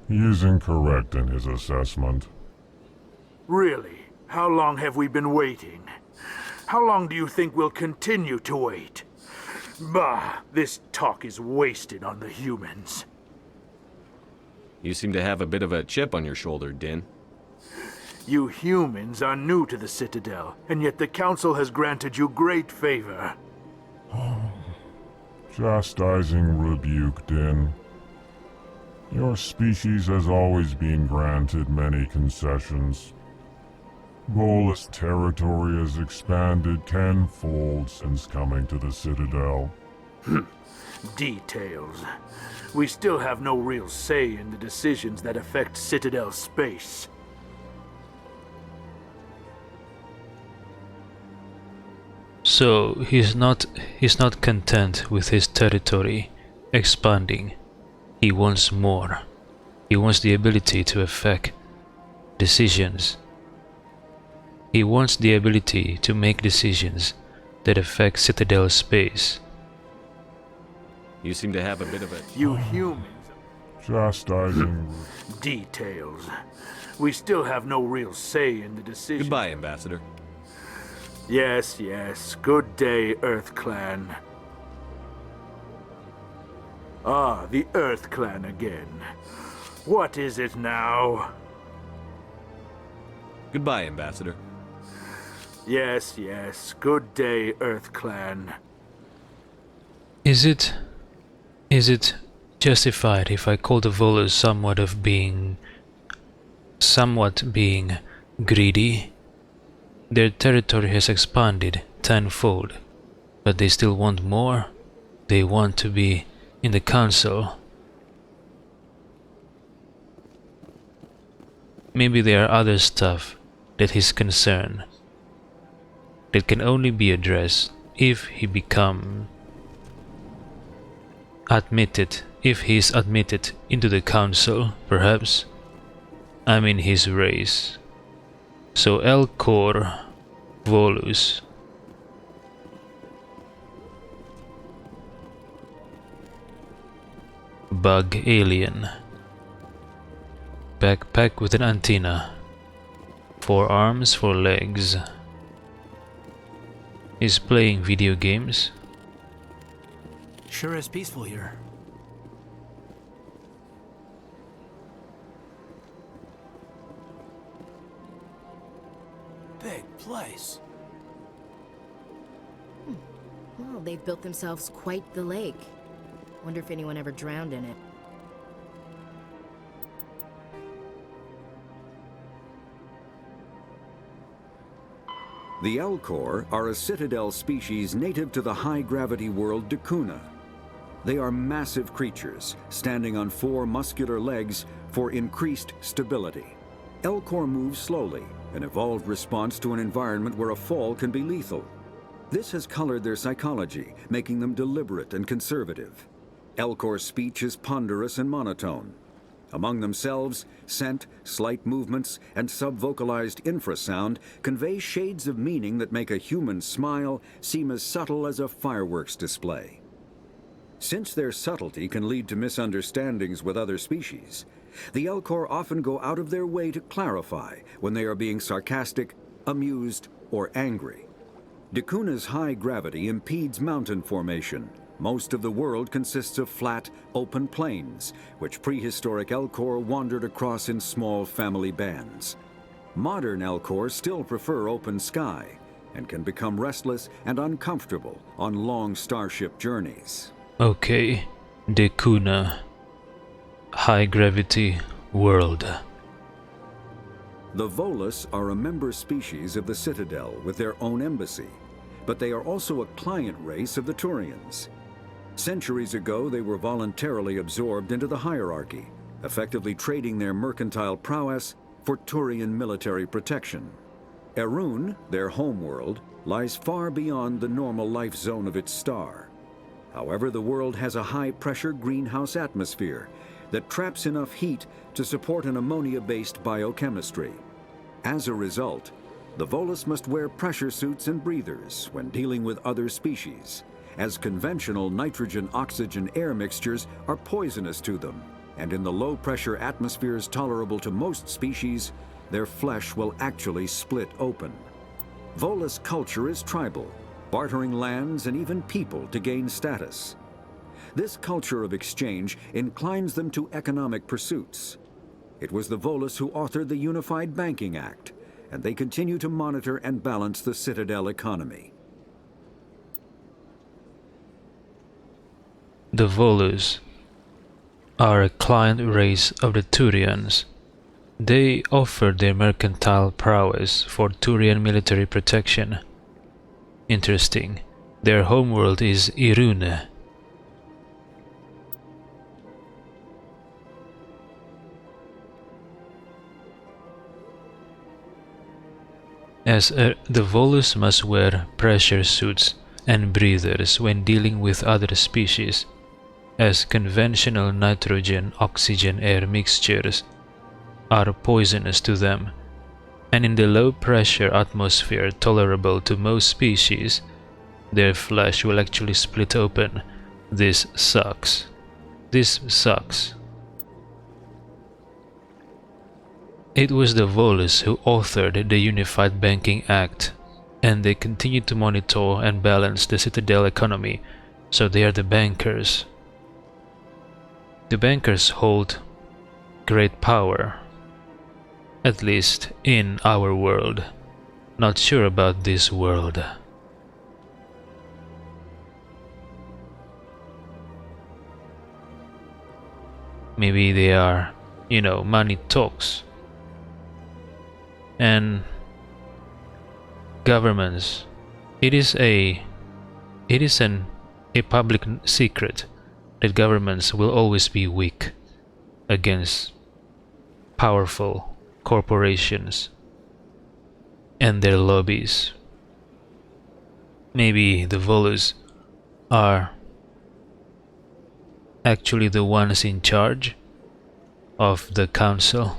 He is incorrect in his assessment. Really? How long have we been waiting? How long do you think we'll continue to wait? Bah, this talk is wasted on the humans. You seem to have a bit of a chip on your shoulder, Din. You humans are new to the Citadel, and yet the Council has granted you great favor. Chastising rebuke, Din. Your species has always been granted many concessions. Volus territory has expanded tenfold since coming to the Citadel. Details. We still have no real say in the decisions that affect Citadel space. So he's not content with his territory expanding. He wants more. He wants the ability to affect decisions. He wants the ability to make decisions that affect Citadel space. You seem to have a bit of a... You humans... Chastising... Details. We still have no real say in the decision. Goodbye, Ambassador. Yes, yes. Good day, Earth Clan. Ah, the Earth Clan again. What is it now? Goodbye, Ambassador. Yes, yes. Good day, Earth Clan. Is it justified if I call the Volus somewhat being greedy? Their territory has expanded tenfold, but they still want more. They want to be in the Council. Maybe there are other stuff that is concerned that can only be addressed if he is admitted into the Council, perhaps. I mean his race. So Elcor Volus. Bug alien. Backpack with an antenna. 4 arms, 4 legs. Is playing video games. Sure is peaceful here. Big place. Well, they've built themselves quite the lake. Wonder if anyone ever drowned in it. The Elcor are a Citadel species native to the high-gravity world Dakuna. They are massive creatures, standing on 4 muscular legs for increased stability. Elcor move slowly, an evolved response to an environment where a fall can be lethal. This has colored their psychology, making them deliberate and conservative. Elcor's speech is ponderous and monotone. Among themselves, scent, slight movements, and sub-vocalized infrasound convey shades of meaning that make a human smile seem as subtle as a fireworks display. Since their subtlety can lead to misunderstandings with other species, the Elcor often go out of their way to clarify when they are being sarcastic, amused, or angry. Dakuna's high gravity impedes mountain formation, Most of the world consists of flat, open plains, which prehistoric Elcor wandered across in small family bands. Modern Elcor still prefer open sky and can become restless and uncomfortable on long starship journeys. Okay, Dekuna. High gravity world. The Volus are a member species of the Citadel with their own embassy, but they are also a client race of the Turians. Centuries ago, they were voluntarily absorbed into the hierarchy, effectively trading their mercantile prowess for Turian military protection. Erun, their homeworld, lies far beyond the normal life zone of its star. However, the world has a high-pressure greenhouse atmosphere that traps enough heat to support an ammonia-based biochemistry. As a result, the Volus must wear pressure suits and breathers when dealing with other species, as conventional nitrogen-oxygen-air mixtures are poisonous to them, and in the low-pressure atmospheres tolerable to most species, their flesh will actually split open. Volus culture is tribal, bartering lands and even people to gain status. This culture of exchange inclines them to economic pursuits. It was the Volus who authored the Unified Banking Act, and they continue to monitor and balance the Citadel economy. The Volus are a client race of the Turians. They offer their mercantile prowess for Turian military protection. Interesting. Their homeworld is Irune. The Volus must wear pressure suits and breathers when dealing with other species, as conventional nitrogen-oxygen-air mixtures are poisonous to them, and in the low-pressure atmosphere tolerable to most species, their flesh will actually split open. This sucks. This sucks. It was the Volus who authored the Unified Banking Act, and they continue to monitor and balance the Citadel economy, so they are the bankers. The bankers hold great power, at least in our world. Not sure about this world. Maybe they are, money talks. And governments, it is a public secret that governments will always be weak against powerful corporations and their lobbies. Maybe the Volus are actually the ones in charge of the council,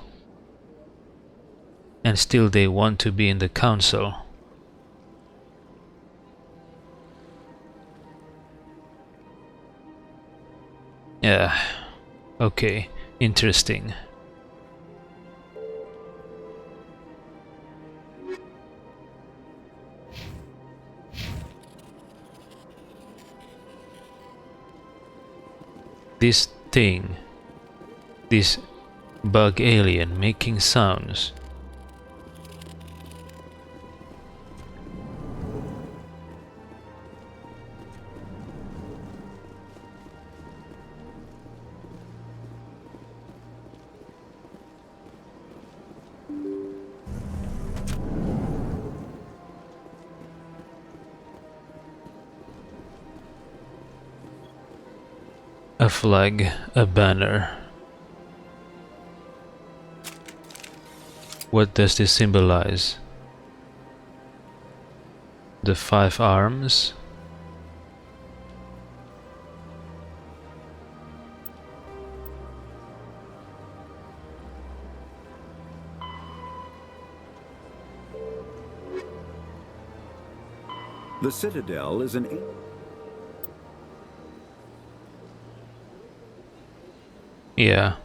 and still they want to be in the council. Yeah, okay, interesting. This thing, this bug alien making sounds. A flag, a banner. What does this symbolize? The 5 arms? The Citadel is an... Yeah.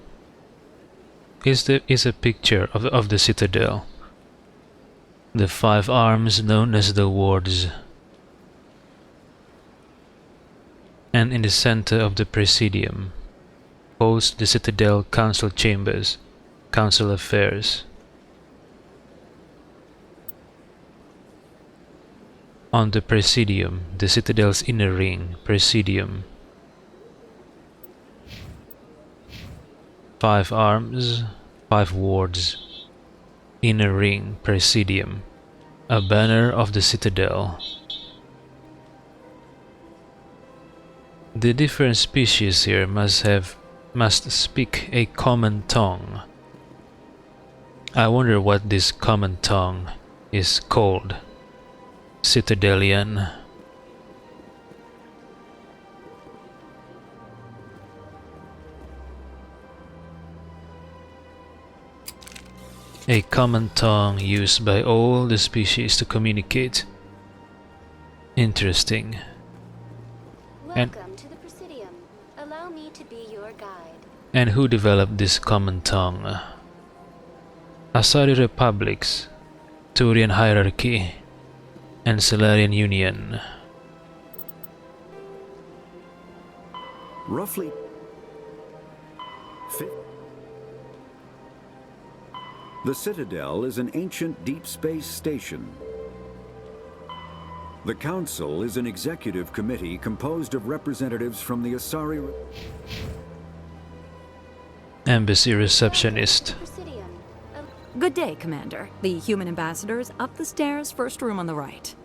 Is a picture of the Citadel. The 5 arms known as the wards. and in the center of the Presidium holds the Citadel Council Chambers, Council Affairs. On the Presidium, the Citadel's inner ring, Presidium. 5 arms, 5 wards. Inner ring, Presidium. A banner of the Citadel. The different species here must speak a common tongue. I wonder what this common tongue is called. Citadelian. A common tongue used by all the species to communicate. Interesting. Welcome to the Presidium. Allow me to be your guide. And who developed this common tongue? Asari Republics, Turian Hierarchy, and Solarian Union. Roughly the Citadel is an ancient deep space station. The Council is an executive committee composed of representatives from the Asari Embassy Receptionist. Good day, Commander. The human ambassador is up the stairs, first room on the right.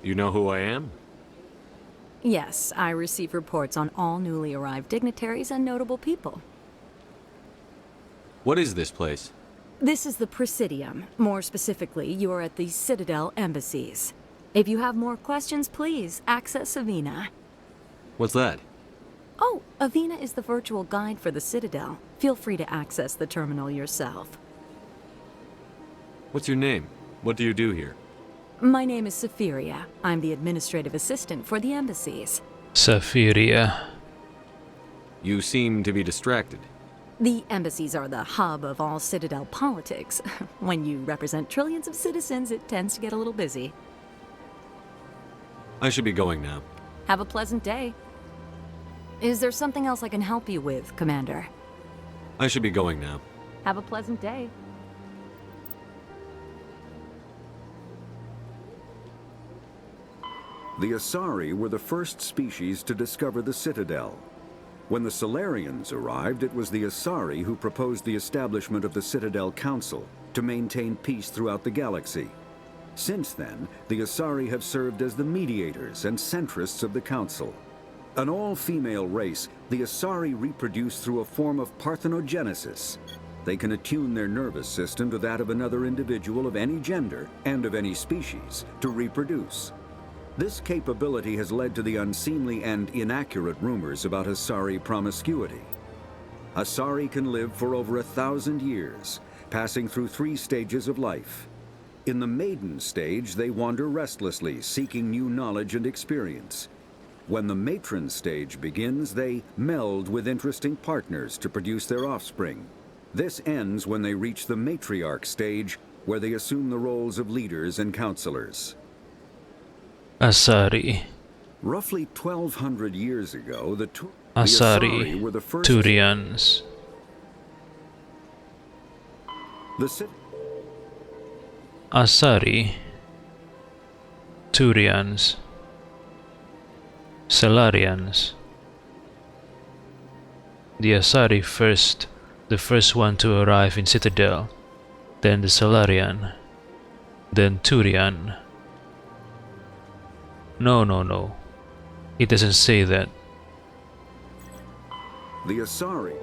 You know who I am? Yes, I receive reports on all newly arrived dignitaries and notable people. What is this place? This is the Presidium. More specifically, you are at the Citadel embassies. If you have more questions, please access Avina. What's that? Oh, Avina is the virtual guide for the Citadel. Feel free to access the terminal yourself. What's your name? What do you do here? My name is Safiria. I'm the administrative assistant for the embassies. Safiria. You seem to be distracted. The embassies are the hub of all Citadel politics. When you represent trillions of citizens, it tends to get a little busy. I should be going now. Have a pleasant day. Is there something else I can help you with, Commander? I should be going now. Have a pleasant day. The Asari were the first species to discover the Citadel. When the Solarians arrived, it was the Asari who proposed the establishment of the Citadel Council to maintain peace throughout the galaxy. Since then, the Asari have served as the mediators and centrists of the Council. An all-female race, the Asari reproduce through a form of parthenogenesis. They can attune their nervous system to that of another individual of any gender and of any species to reproduce. This capability has led to the unseemly and inaccurate rumors about Asari promiscuity. Asari can live for over 1,000 years, passing through 3 stages of life. In the maiden stage, they wander restlessly, seeking new knowledge and experience. When the matron stage begins, they meld with interesting partners to produce their offspring. This ends when they reach the matriarch stage, where they assume the roles of leaders and counselors. Asari. Roughly 1,200 years ago, the Asari were the first Turians. Asari Turians. Solarians. The Asari first, the first one to arrive in Citadel, then the Solarian, then Turian. No. It doesn't say that. The Asari.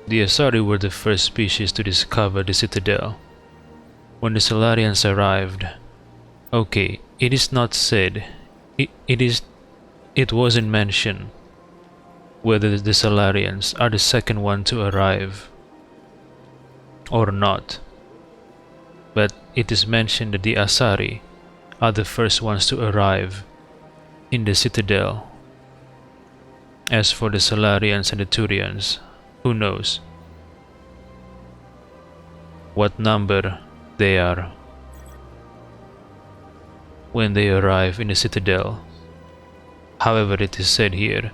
The Asari were the first species to discover the Citadel. When the Solarians arrived, okay, it is not said, it wasn't mentioned whether the Solarians are the second one to arrive or not. But it is mentioned that the Asari are the first ones to arrive in the Citadel. As for the Solarians and the Turians, who knows what number they are when they arrive in the Citadel. However, it is said here,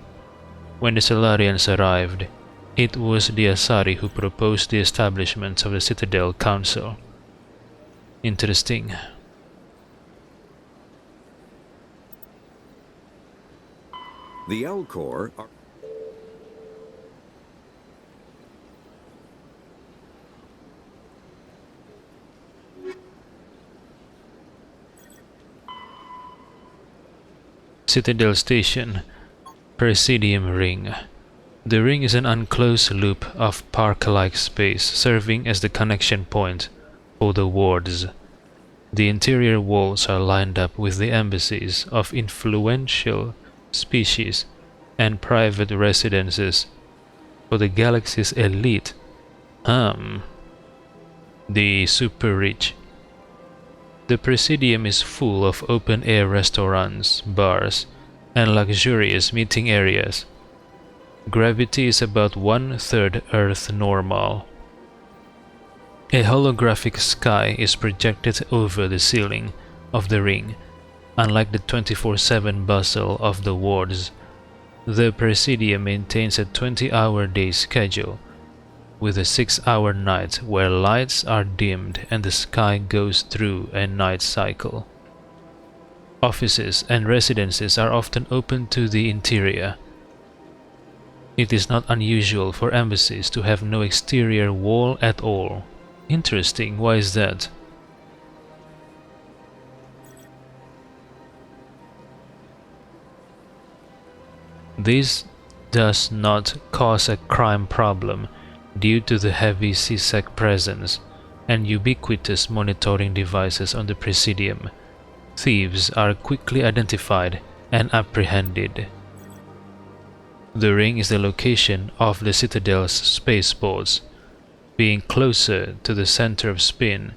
when the Solarians arrived, it was the Asari who proposed the establishment of the Citadel Council. Interesting. The L Corps are Citadel Station, Presidium Ring. The ring is an enclosed loop of park-like space serving as the connection point for the wards. The interior walls are lined up with the embassies of influential species and private residences for the galaxy's elite. The super rich. The Presidium is full of open-air restaurants, bars, and luxurious meeting areas. Gravity is about 1/3 Earth normal. A holographic sky is projected over the ceiling of the ring. Unlike the 24/7 bustle of the wards, the Presidium maintains a 20-hour day schedule, with a 6-hour night where lights are dimmed and the sky goes through a night cycle. Offices and residences are often open to the interior. It is not unusual for embassies to have no exterior wall at all. Interesting, why is that? This does not cause a crime problem due to the heavy CSEC presence and ubiquitous monitoring devices on the Presidium. Thieves are quickly identified and apprehended. The ring is the location of the Citadel's spaceports. Being closer to the center of spin,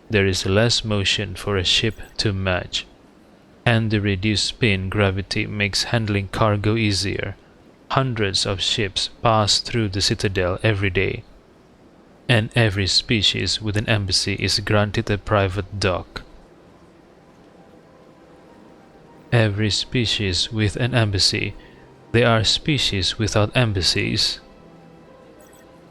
there is less motion for a ship to match, and the reduced spin gravity makes handling cargo easier. Hundreds of ships pass through the Citadel every day, and every species with an embassy is granted a private dock. Every species with an embassy. There are species without embassies.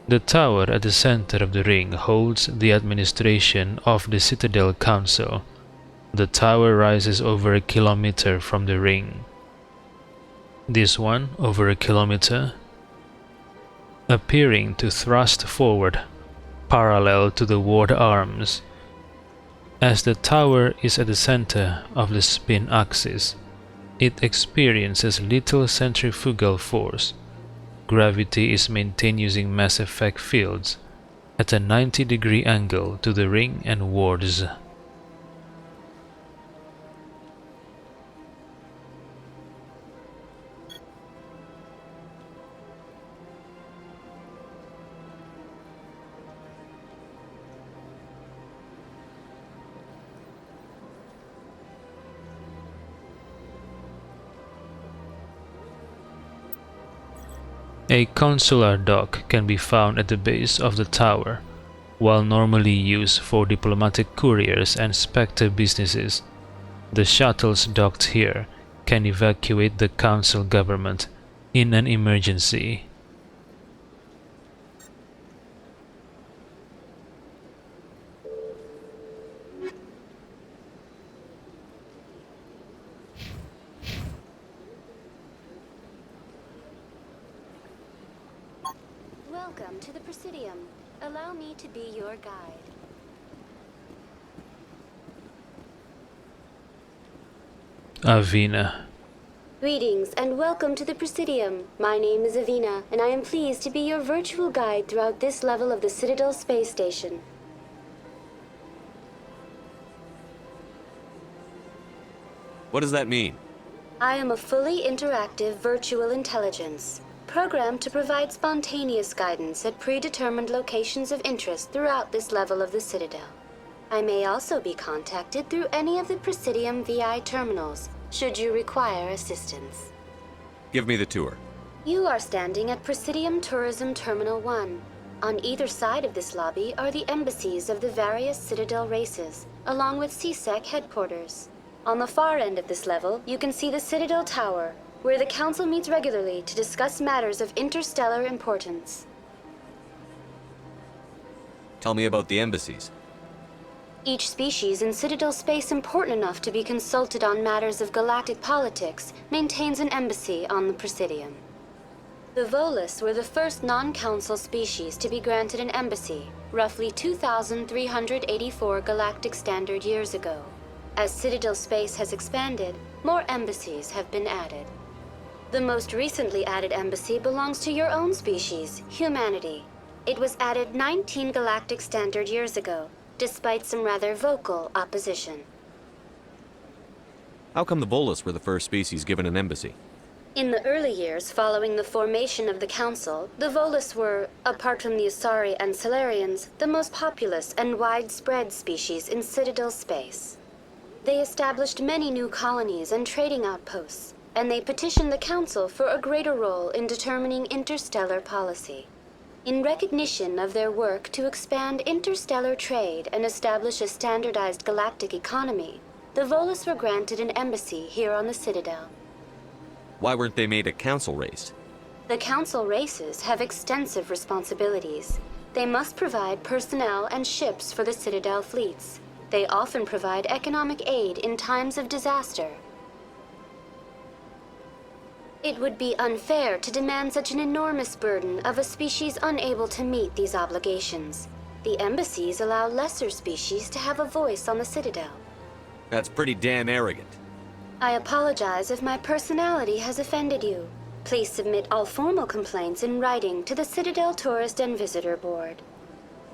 The tower at the center of the ring holds the administration of the Citadel Council. The tower rises over a kilometer from the ring. This one over a kilometer, appearing to thrust forward, parallel to the ward arms. As the tower is at the center of the spin axis, it experiences little centrifugal force. Gravity is maintained using mass effect fields at a 90-degree angle to the ring and wards. A consular dock can be found at the base of the tower. While normally used for diplomatic couriers and Spectre businesses, the shuttles docked here can evacuate the council government in an emergency. Welcome to the Presidium. Allow me to be your guide. Avina. Greetings and welcome to the Presidium. My name is Avina, and I am pleased to be your virtual guide throughout this level of the Citadel space station. What does that mean? I am a fully interactive virtual intelligence, programmed to provide spontaneous guidance at predetermined locations of interest throughout this level of the Citadel. I may also be contacted through any of the Presidium VI terminals, should you require assistance. Give me the tour. You are standing at Presidium Tourism Terminal 1. On either side of this lobby are the embassies of the various Citadel races, along with CSEC headquarters. On the far end of this level, you can see the Citadel Tower, where the Council meets regularly to discuss matters of interstellar importance. Tell me about the embassies. Each species in Citadel space important enough to be consulted on matters of galactic politics maintains an embassy on the Presidium. The Volus were the first non-Council species to be granted an embassy, roughly 2,384 galactic standard years ago. As Citadel space has expanded, more embassies have been added. The most recently added embassy belongs to your own species, humanity. It was added 19 galactic standard years ago, despite some rather vocal opposition. How come the Volus were the first species given an embassy? In the early years following the formation of the Council, the Volus were, apart from the Asari and Solarians, the most populous and widespread species in Citadel space. They established many new colonies and trading outposts, and they petitioned the Council for a greater role in determining interstellar policy. In recognition of their work to expand interstellar trade and establish a standardized galactic economy, the Volus were granted an embassy here on the Citadel. Why weren't they made a council race? The Council races have extensive responsibilities. They must provide personnel and ships for the Citadel fleets. They often provide economic aid in times of disaster. It would be unfair to demand such an enormous burden of a species unable to meet these obligations. The embassies allow lesser species to have a voice on the Citadel. That's pretty damn arrogant. I apologize if my personality has offended you. Please submit all formal complaints in writing to the Citadel Tourist and Visitor Board.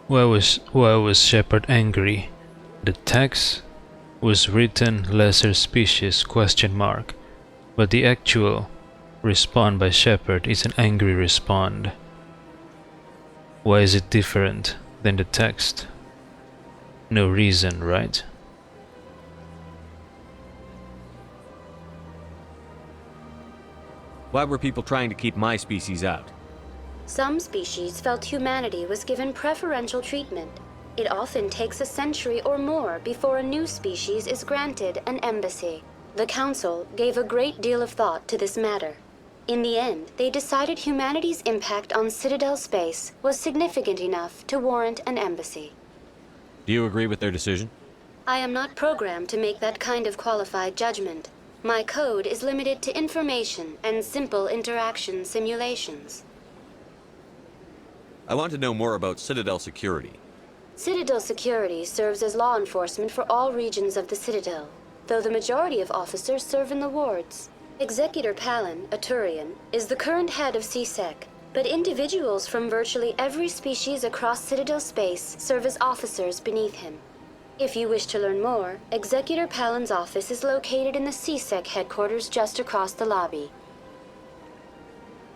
Why was Shepard angry? The text was written lesser species ? But the actual respond by Shepard is an angry respond. Why is it different than the text? No reason, right? Why were people trying to keep my species out? Some species felt humanity was given preferential treatment. It often takes a century or more before a new species is granted an embassy. The Council gave a great deal of thought to this matter. In the end, they decided humanity's impact on Citadel space was significant enough to warrant an embassy. Do you agree with their decision? I am not programmed to make that kind of qualified judgment. My code is limited to information and simple interaction simulations. I want to know more about Citadel security. Citadel security serves as law enforcement for all regions of the Citadel, though the majority of officers serve in the wards. Executor Palin, a Turian, is the current head of CSEC, but individuals from virtually every species across Citadel space serve as officers beneath him. If you wish to learn more, Executor Palin's office is located in the CSEC headquarters just across the lobby.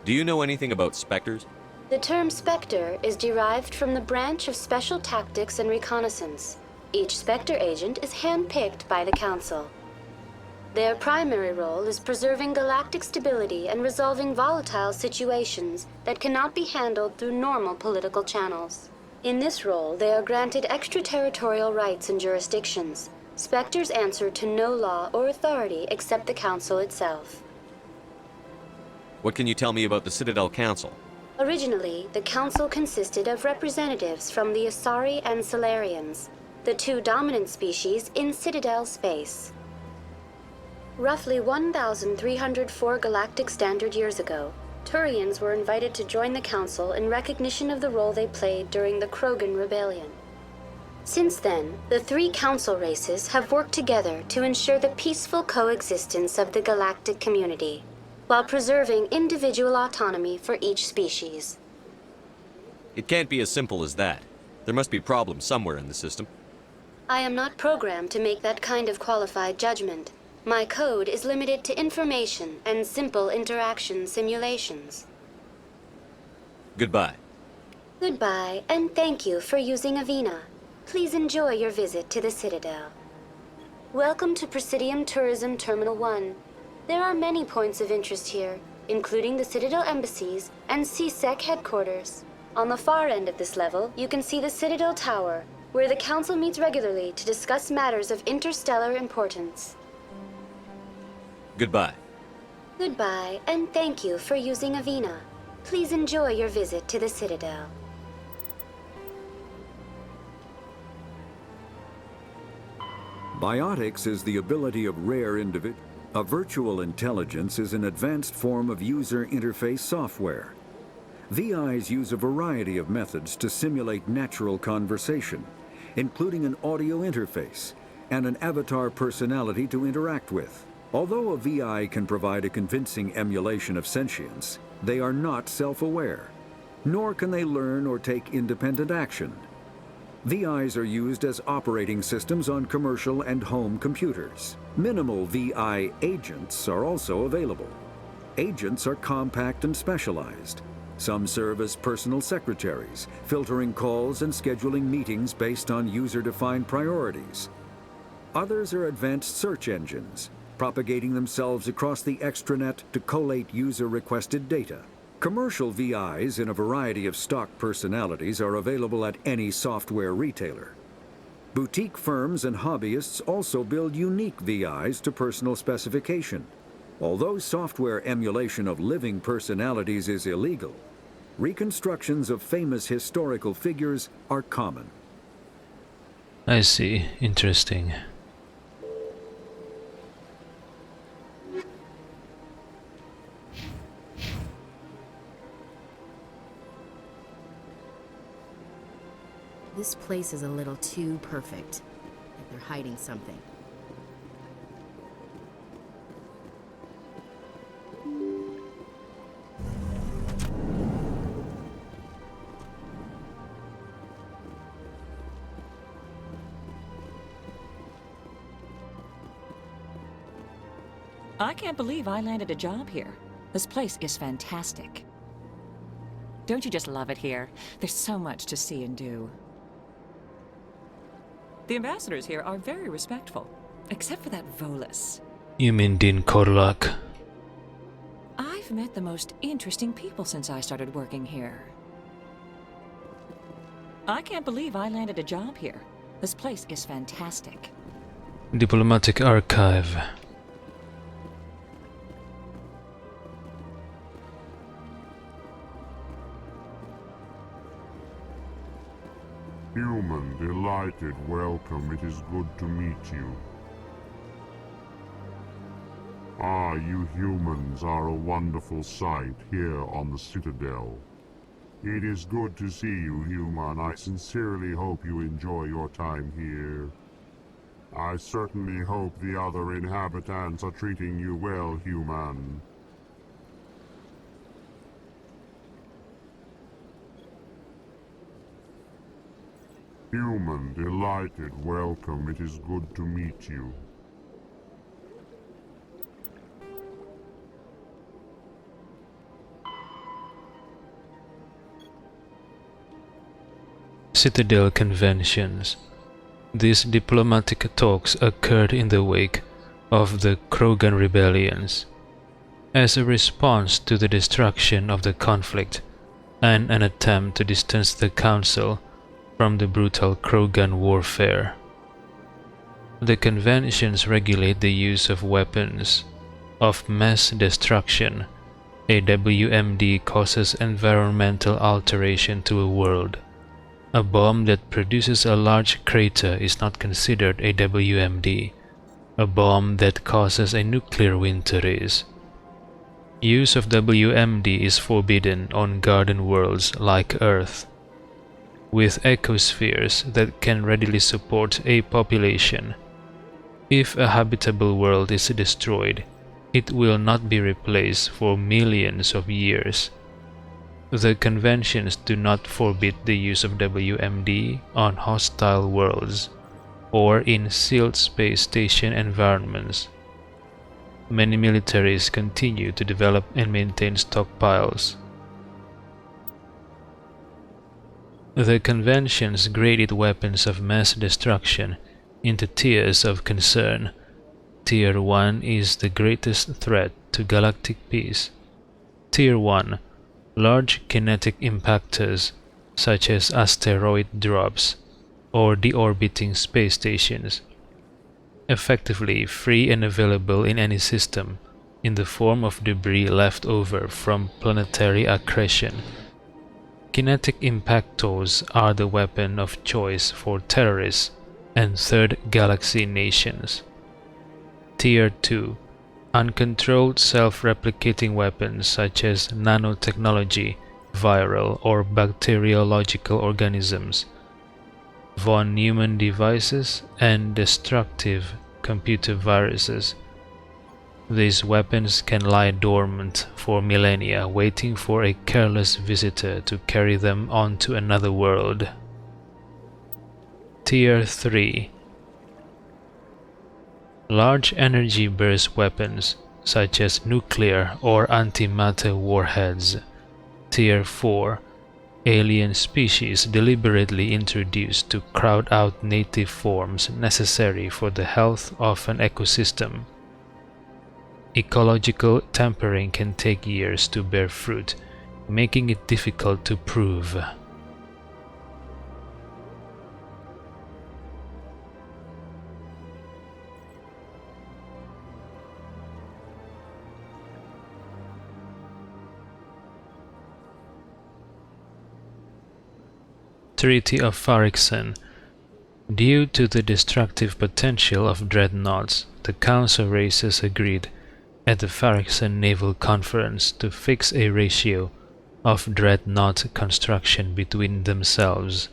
Do you know anything about Spectres? The term Spectre is derived from the branch of Special Tactics and Reconnaissance. Each Spectre agent is handpicked by the Council. Their primary role is preserving galactic stability and resolving volatile situations that cannot be handled through normal political channels. In this role, they are granted extraterritorial rights and jurisdictions. Spectres answer to no law or authority except the Council itself. What can you tell me about the Citadel Council? Originally, the Council consisted of representatives from the Asari and Solarians, the two dominant species in Citadel space. Roughly 1,304 galactic standard years ago, Turians were invited to join the Council in recognition of the role they played during the Krogan Rebellion. Since then, the three Council races have worked together to ensure the peaceful coexistence of the galactic community, while preserving individual autonomy for each species. It can't be as simple as that. There must be problems somewhere in the system. I am not programmed to make that kind of qualified judgment. My code is limited to information and simple interaction simulations. Goodbye. Goodbye, and thank you for using Avina. Please enjoy your visit to the Citadel. Welcome to Presidium Tourism Terminal 1. There are many points of interest here, including the Citadel embassies and CSEC headquarters. On the far end of this level, you can see the Citadel Tower, where the Council meets regularly to discuss matters of interstellar importance. Goodbye. Goodbye, and thank you for using Avina. Please enjoy your visit to the Citadel. Biotics is the ability of rare individuals. A virtual intelligence is an advanced form of user interface software. VIs use a variety of methods to simulate natural conversation, including an audio interface and an avatar personality to interact with. Although a VI can provide a convincing emulation of sentience, they are not self-aware, nor can they learn or take independent action. VIs are used as operating systems on commercial and home computers. Minimal VI agents are also available. Agents are compact and specialized. Some serve as personal secretaries, filtering calls and scheduling meetings based on user-defined priorities. Others are advanced search engines, propagating themselves across the extranet to collate user-requested data. Commercial VIs in a variety of stock personalities are available at any software retailer. Boutique firms and hobbyists also build unique VIs to personal specification. Although software emulation of living personalities is illegal, reconstructions of famous historical figures are common. I see. Interesting. This place is a little too perfect. Like they're hiding something. I can't believe I landed a job here. This place is fantastic. Don't you just love it here? There's so much to see and do. The ambassadors here are very respectful, except for that Volus. You mean Din Korlak? I've met the most interesting people since I started working here. I can't believe I landed a job here. This place is fantastic. Diplomatic Archive. Human, delighted, welcome, it is good to meet you. Ah, you humans are a wonderful sight here on the Citadel. It is good to see you, human. I sincerely hope you enjoy your time here. I certainly hope the other inhabitants are treating you well, human. Human, delighted, welcome, it is good to meet you. Citadel Conventions. These diplomatic talks occurred in the wake of the Krogan rebellions, as a response to the destruction of the conflict and an attempt to distance the Council from the brutal Krogan warfare. The conventions regulate the use of weapons of mass destruction. A WMD causes environmental alteration to a world. A bomb that produces a large crater is not considered a WMD. A bomb that causes a nuclear winter is. Use of WMD is forbidden on garden worlds like Earth, with ecospheres that can readily support a population. If a habitable world is destroyed, it will not be replaced for millions of years. The conventions do not forbid the use of WMD on hostile worlds or in sealed space station environments. Many militaries continue to develop and maintain stockpiles. The conventions graded weapons of mass destruction into tiers of concern. Tier 1 is the greatest threat to galactic peace. Tier 1, large kinetic impactors such as asteroid drops or deorbiting space stations, effectively free and available in any system, in the form of debris left over from planetary accretion. Kinetic impactors are the weapon of choice for terrorists and Third Galaxy nations. Tier 2. Uncontrolled self-replicating weapons such as nanotechnology, viral or bacteriological organisms, von Neumann devices, and destructive computer viruses. These weapons can lie dormant for millennia, waiting for a careless visitor to carry them onto another world. Tier 3. Large energy burst weapons, such as nuclear or antimatter warheads. Tier 4. Alien species deliberately introduced to crowd out native forms necessary for the health of an ecosystem. Ecological tampering can take years to bear fruit, making it difficult to prove. Treaty of Farixen. Due to the destructive potential of dreadnoughts, the Council races agreed at the Farixen Naval Conference to fix a ratio of dreadnought construction between themselves.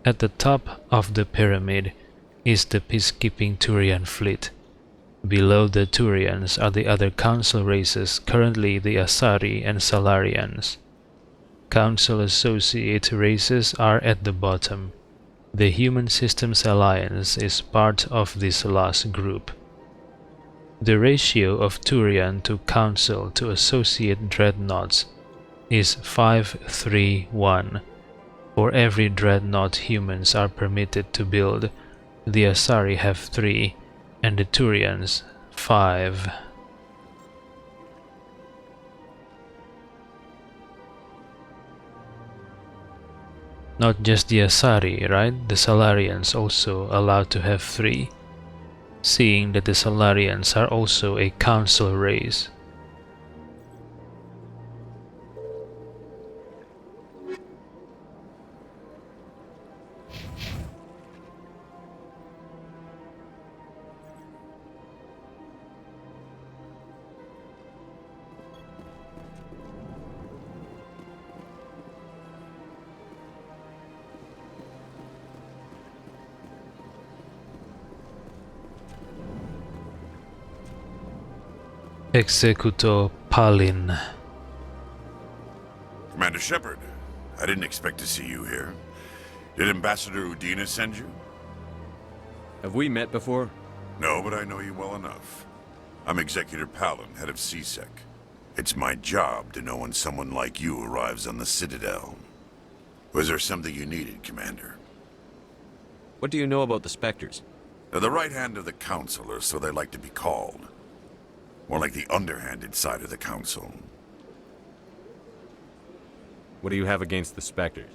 At the top of the pyramid is the peacekeeping Turian fleet. Below the Turians are the other Council races, currently the Asari and Salarians. Council Associate races are at the bottom. The Human Systems Alliance is part of this last group. The ratio of Turian to Council to Associate dreadnoughts is 5-3-1. For every dreadnought humans are permitted to build, the Asari have 3 and the Turians 5. Not just the Asari, right? The Salarians also allowed to have 3, seeing that the Salarians are also a council race. Executor Palin. Commander Shepard, I didn't expect to see you here. Did Ambassador Udina send you? Have we met before? No, but I know you well enough. I'm Executor Palin, head of CSEC. It's my job to know when someone like you arrives on the Citadel. Was there something you needed, Commander? What do you know about the Spectres? They're the right hand of the Council, or so they like to be called. More like the underhanded side of the Council. What do you have against the Spectres?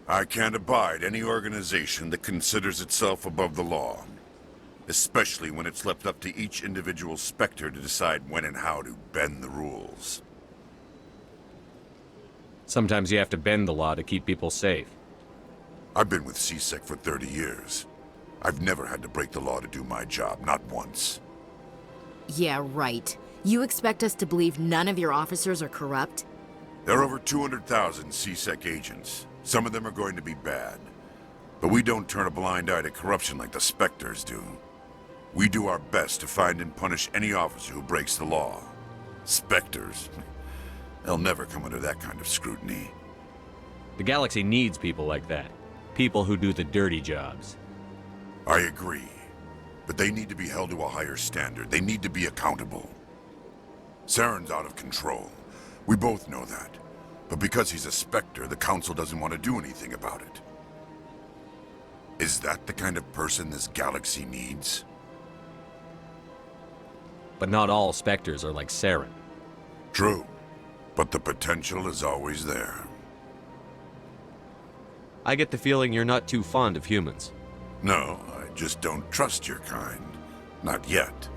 I can't abide any organization that considers itself above the law. Especially when it's left up to each individual Spectre to decide when and how to bend the rules. Sometimes you have to bend the law to keep people safe. I've been with CSEC for 30 years. I've never had to break the law to do my job, not once. Yeah, right. You expect us to believe none of your officers are corrupt? There are over 200,000 CSEC agents. Some of them are going to be bad. But we don't turn a blind eye to corruption like the Spectres do. We do our best to find and punish any officer who breaks the law. Spectres? They'll never come under that kind of scrutiny. The galaxy needs people like that. People who do the dirty jobs. I agree. But they need to be held to a higher standard. They need to be accountable. Saren's out of control. We both know that. But because he's a Spectre, the Council doesn't want to do anything about it. Is that the kind of person this galaxy needs? But not all Spectres are like Saren. True. But the potential is always there. I get the feeling you're not too fond of humans. No, I just don't trust your kind. Not yet.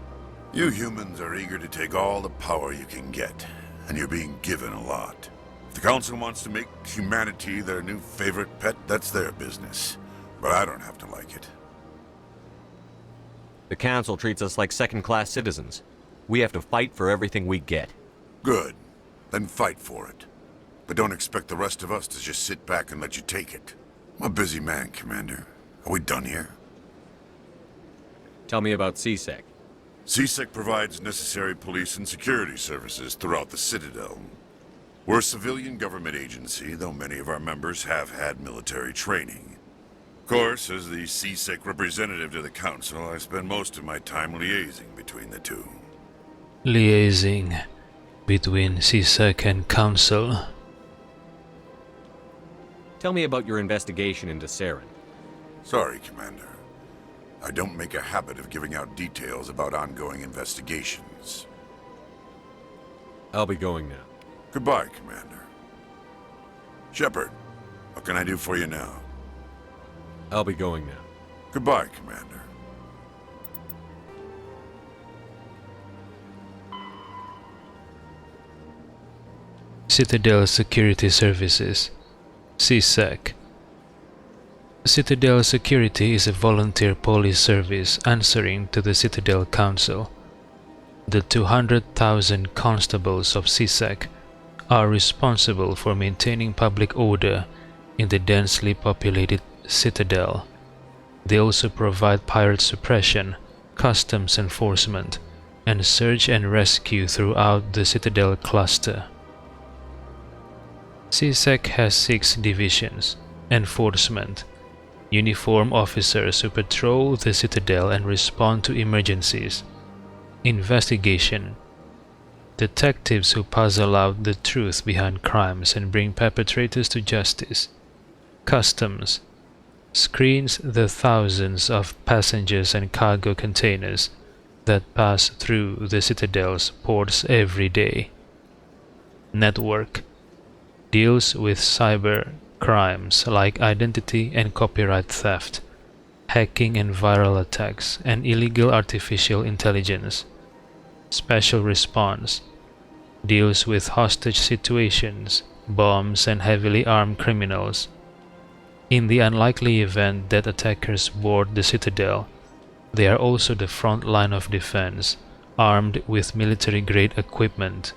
You humans are eager to take all the power you can get, and you're being given a lot. If the Council wants to make humanity their new favorite pet, that's their business. But I don't have to like it. The Council treats us like second-class citizens. We have to fight for everything we get. Good. Then fight for it. But don't expect the rest of us to just sit back and let you take it. I'm a busy man, Commander. Are we done here? Tell me about CSEC. CSEC provides necessary police and security services throughout the Citadel. We're a civilian government agency, though many of our members have had military training. Of course, as the CSEC representative to the Council, I spend most of my time liaising between the two. Liaising between CSEC and Council. Tell me about your investigation into Saren. Sorry, Commander. I don't make a habit of giving out details about ongoing investigations. I'll be going now. Goodbye, Commander. Shepard, what can I do for you now? I'll be going now. Goodbye, Commander. Citadel Security Services, CSEC. Citadel Security is a volunteer police service answering to the Citadel Council. The 200,000 constables of CSEC are responsible for maintaining public order in the densely populated Citadel. They also provide pirate suppression, customs enforcement, and search and rescue throughout the Citadel cluster. CSEC has 6 divisions: enforcement, uniform officers who patrol the Citadel and respond to emergencies; investigation, detectives who puzzle out the truth behind crimes and bring perpetrators to justice; customs, screens the thousands of passengers and cargo containers that pass through the Citadel's ports every day; network, deals with cyber crimes like identity and copyright theft, hacking and viral attacks, and illegal artificial intelligence; special response, deals with hostage situations, bombs, and heavily armed criminals. In the unlikely event that attackers board the Citadel, they are also the front line of defense, armed with military-grade equipment.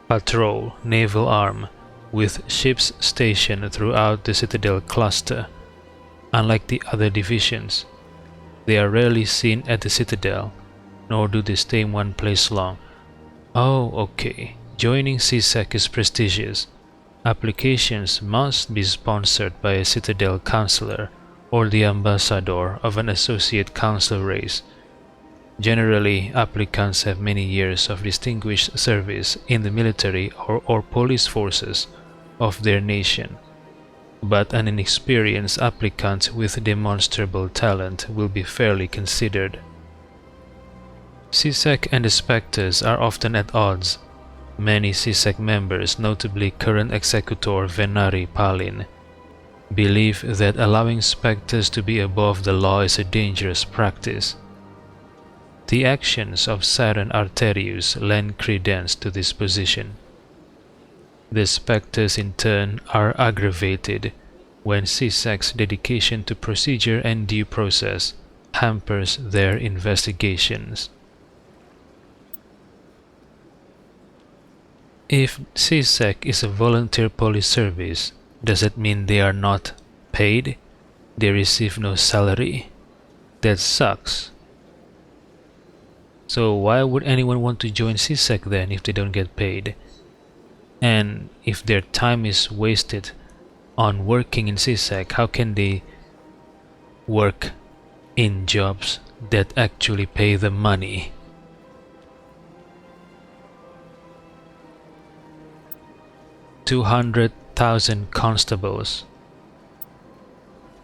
Patrol, naval arm, with ships stationed throughout the Citadel cluster. Unlike the other divisions, they are rarely seen at the Citadel, nor do they stay in one place long. Oh, okay. Joining CSEC is prestigious. Applications must be sponsored by a Citadel counselor or the ambassador of an associate council race. Generally, applicants have many years of distinguished service in the military or police forces of their nation, but an inexperienced applicant with demonstrable talent will be fairly considered. CSEC and the Spectres are often at odds. Many CSEC members, notably current executor Venari Palin, believe that allowing Spectres to be above the law is a dangerous practice. The actions of Saren Arterius lend credence to this position. The Spectres in turn are aggravated when CSEC's dedication to procedure and due process hampers their investigations. If CSEC is a volunteer police service, does it mean they are not paid? They receive no salary? That sucks. So why would anyone want to join CSEC then if they don't get paid? And if their time is wasted on working in CSEC, how can they work in jobs that actually pay them money? $200,000 constables.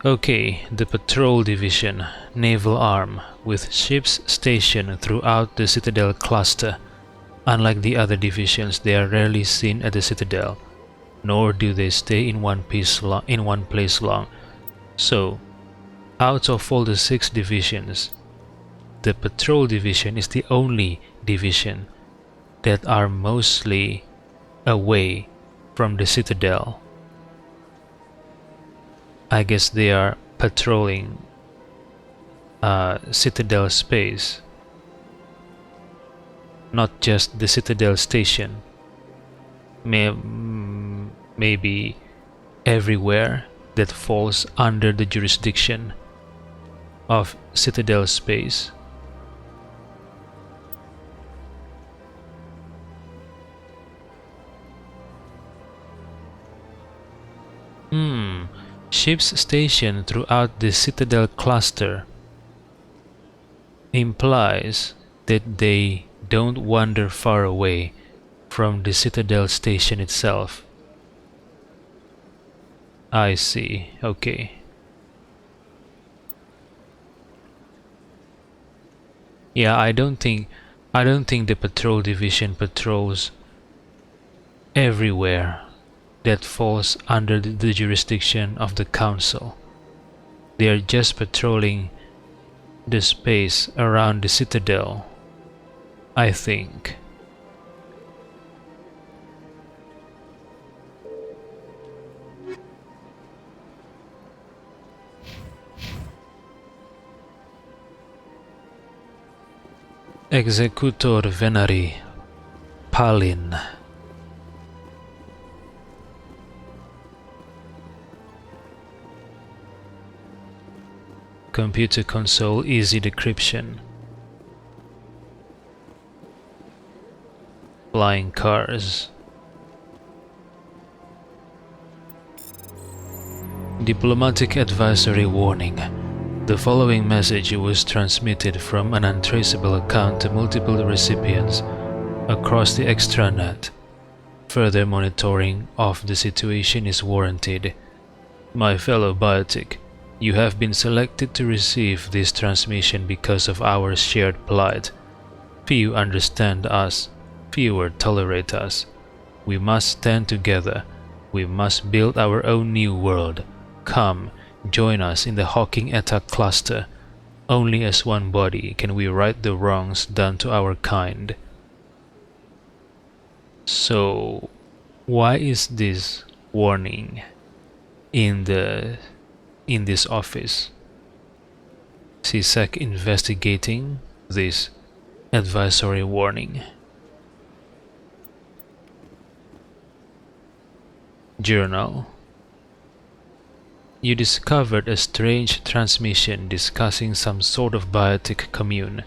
Okay, the patrol division, naval arm, with ships stationed throughout the Citadel cluster. Unlike the other divisions, they are rarely seen at the Citadel, nor do they stay in one place long. So, out of all the 6 divisions, the patrol division is the only division that are mostly away from the citadel. I guess they are patrolling citadel space, not just the citadel station. Maybe everywhere that falls under the jurisdiction of citadel space. Ships stationed throughout the citadel cluster implies that they don't wander far away from the citadel station itself. I see, okay. Yeah, I don't think the patrol division patrols everywhere that falls under the jurisdiction of the council. They are just patrolling the space around the citadel, I think. Executor Venari Palin. Computer console easy decryption. Flying cars. Diplomatic advisory warning. The following message was transmitted from an untraceable account to multiple recipients across the extranet. Further monitoring of the situation is warranted. My fellow biotic, you have been selected to receive this transmission because of our shared plight. Few understand us, fewer tolerate us. We must stand together. We must build our own new world. Come, join us in the Hawking Eta cluster. Only as one body can we right the wrongs done to our kind. So, why is this warning in this office? CSEC investigating this advisory warning. Journal. You discovered a strange transmission discussing some sort of biotic commune.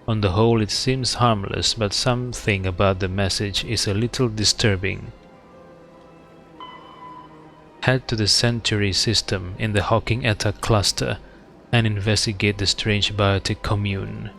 On the whole it seems harmless, but something about the message is a little disturbing. Head to the Century system in the Hawking Eta cluster and investigate the strange biotic commune.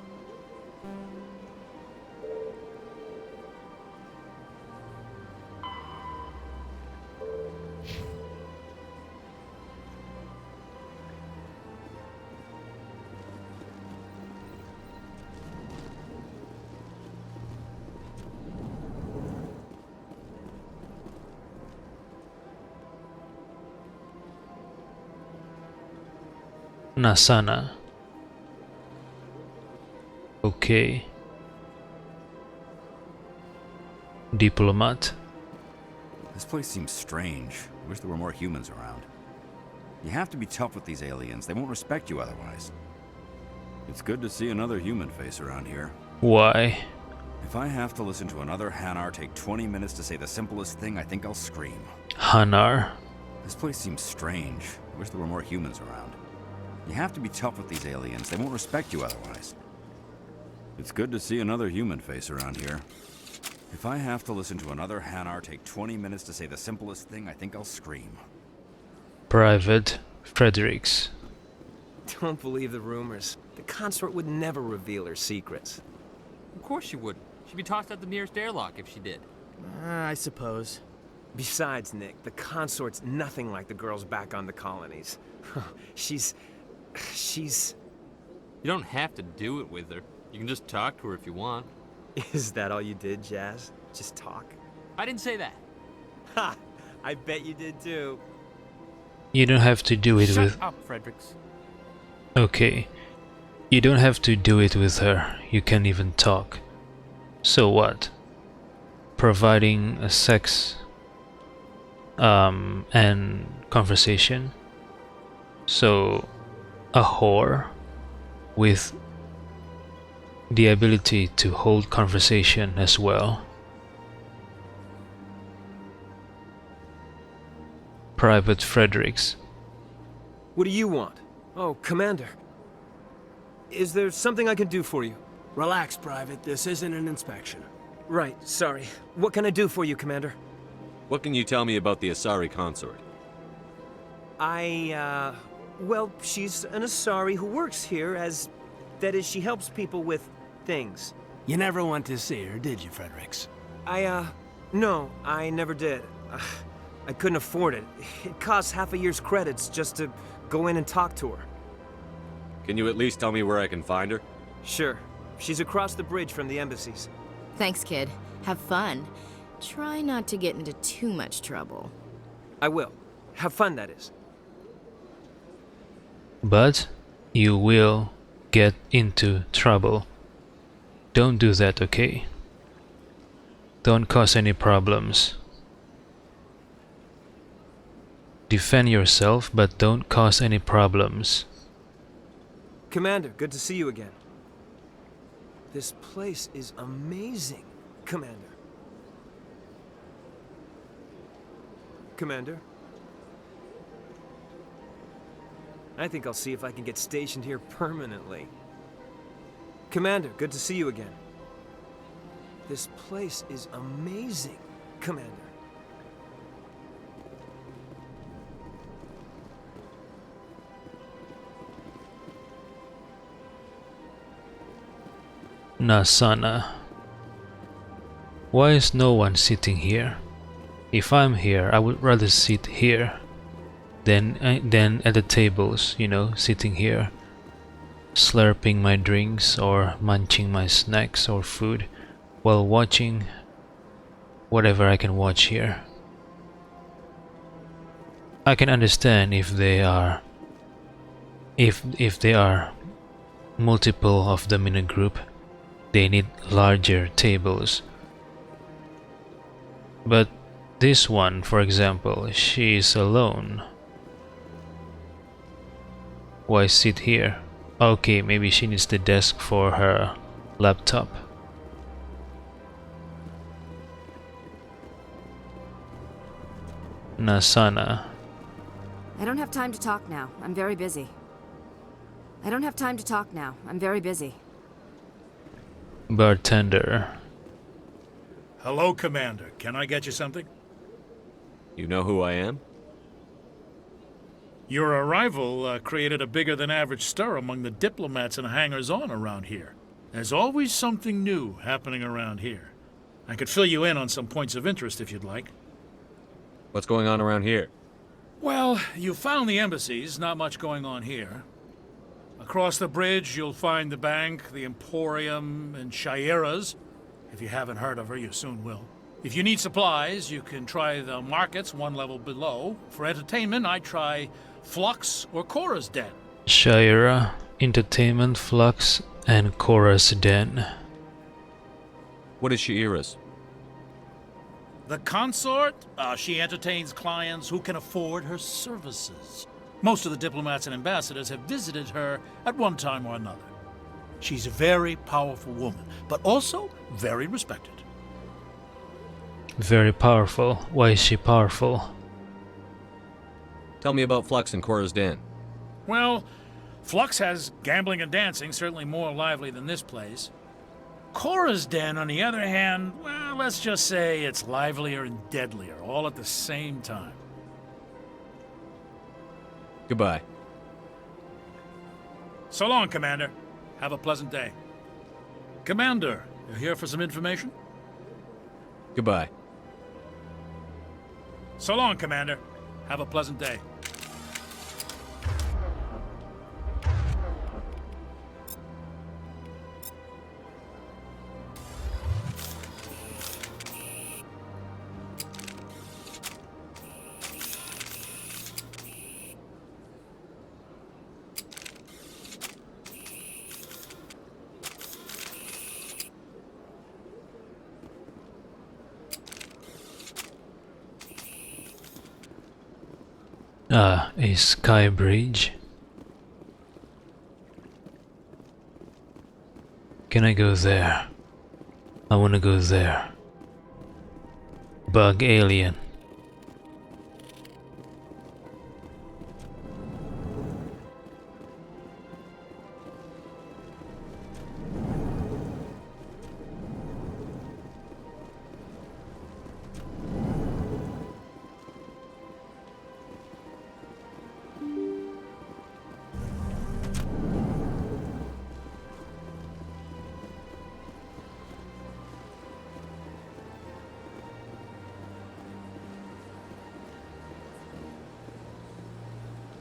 Nasana. Okay. Diplomat. This place seems strange. I wish there were more humans around. You have to be tough with these aliens. They won't respect you otherwise. It's good to see another human face around here. Why? If I have to listen to another Hanar take 20 minutes to say the simplest thing, I think I'll scream. Hanar. This place seems strange. I wish there were more humans around. You have to be tough with these aliens. They won't respect you otherwise. It's good to see another human face around here. If I have to listen to another Hanar take 20 minutes to say the simplest thing, I think I'll scream. Private Fredericks. Don't believe the rumors. The consort would never reveal her secrets. Of course she wouldn't. She'd be tossed out the nearest airlock if she did. I suppose. Besides, Nick, the consort's nothing like the girls back on the colonies. She's... You don't have to do it with her. You can just talk to her if you want. Is that all you did, Jazz? Just talk? I didn't say that. Ha! I bet you did too. You don't have to do it with... Shut up, Fredericks. Okay. You don't have to do it with her. You can even talk. So what? Providing a sex and conversation. So a whore with the ability to hold conversation as well. Private Fredericks. What do you want? Oh, Commander. Is there something I can do for you? Relax, Private. This isn't an inspection. Right, sorry. What can I do for you, Commander? What can you tell me about the Asari consort? Well, she's an Asari who works here as... That is, she helps people with things. You never went to see her, did you, Fredericks? No, I never did. I couldn't afford it. It costs half a year's credits just to go in and talk to her. Can you at least tell me where I can find her? Sure. She's across the bridge from the embassies. Thanks, kid. Have fun. Try not to get into too much trouble. I will. Have fun, that is. But you will get into trouble. Don't do that, okay? Don't cause any problems. Defend yourself, but don't cause any problems. Commander, good to see you again. This place is amazing, Commander. Commander? I think I'll see if I can get stationed here permanently. Commander, good to see you again. This place is amazing, Commander. Nasana. Why is no one sitting here? If I'm here, I would rather sit here than at the tables, you know, sitting here, slurping my drinks or munching my snacks or food while watching whatever I can watch here. I can understand if they are multiple of them in a group, they need larger tables. But this one, for example, she is alone. Why sit here? Okay, maybe she needs the desk for her laptop. Nasana. I don't have time to talk now. I'm very busy. I don't have time to talk now. I'm very busy. Bartender. Hello, Commander. Can I get you something? You know who I am? Your arrival created a bigger-than-average stir among the diplomats and hangers-on around here. There's always something new happening around here. I could fill you in on some points of interest if you'd like. What's going on around here? Well, you found the embassies, not much going on here. Across the bridge, you'll find the bank, the Emporium, and Shaira's. If you haven't heard of her, you soon will. If you need supplies, you can try the markets one level below. For entertainment, I'd try Flux or Cora's Den. Shaira, Entertainment, Flux, and Cora's Den. What is Shaira's? The consort? She entertains clients who can afford her services. Most of the diplomats and ambassadors have visited her at one time or another. She's a very powerful woman, but also very respected. Very powerful. Why is she powerful? Tell me about Flux and Cora's Den. Well, Flux has gambling and dancing, certainly more lively than this place. Cora's Den, on the other hand, well, let's just say it's livelier and deadlier, all at the same time. Goodbye. So long, Commander. Have a pleasant day. Commander, you're here for some information? Goodbye. So long, Commander. Have a pleasant day. Ah, a sky bridge. Can I go there? I wanna go there. Bug alien.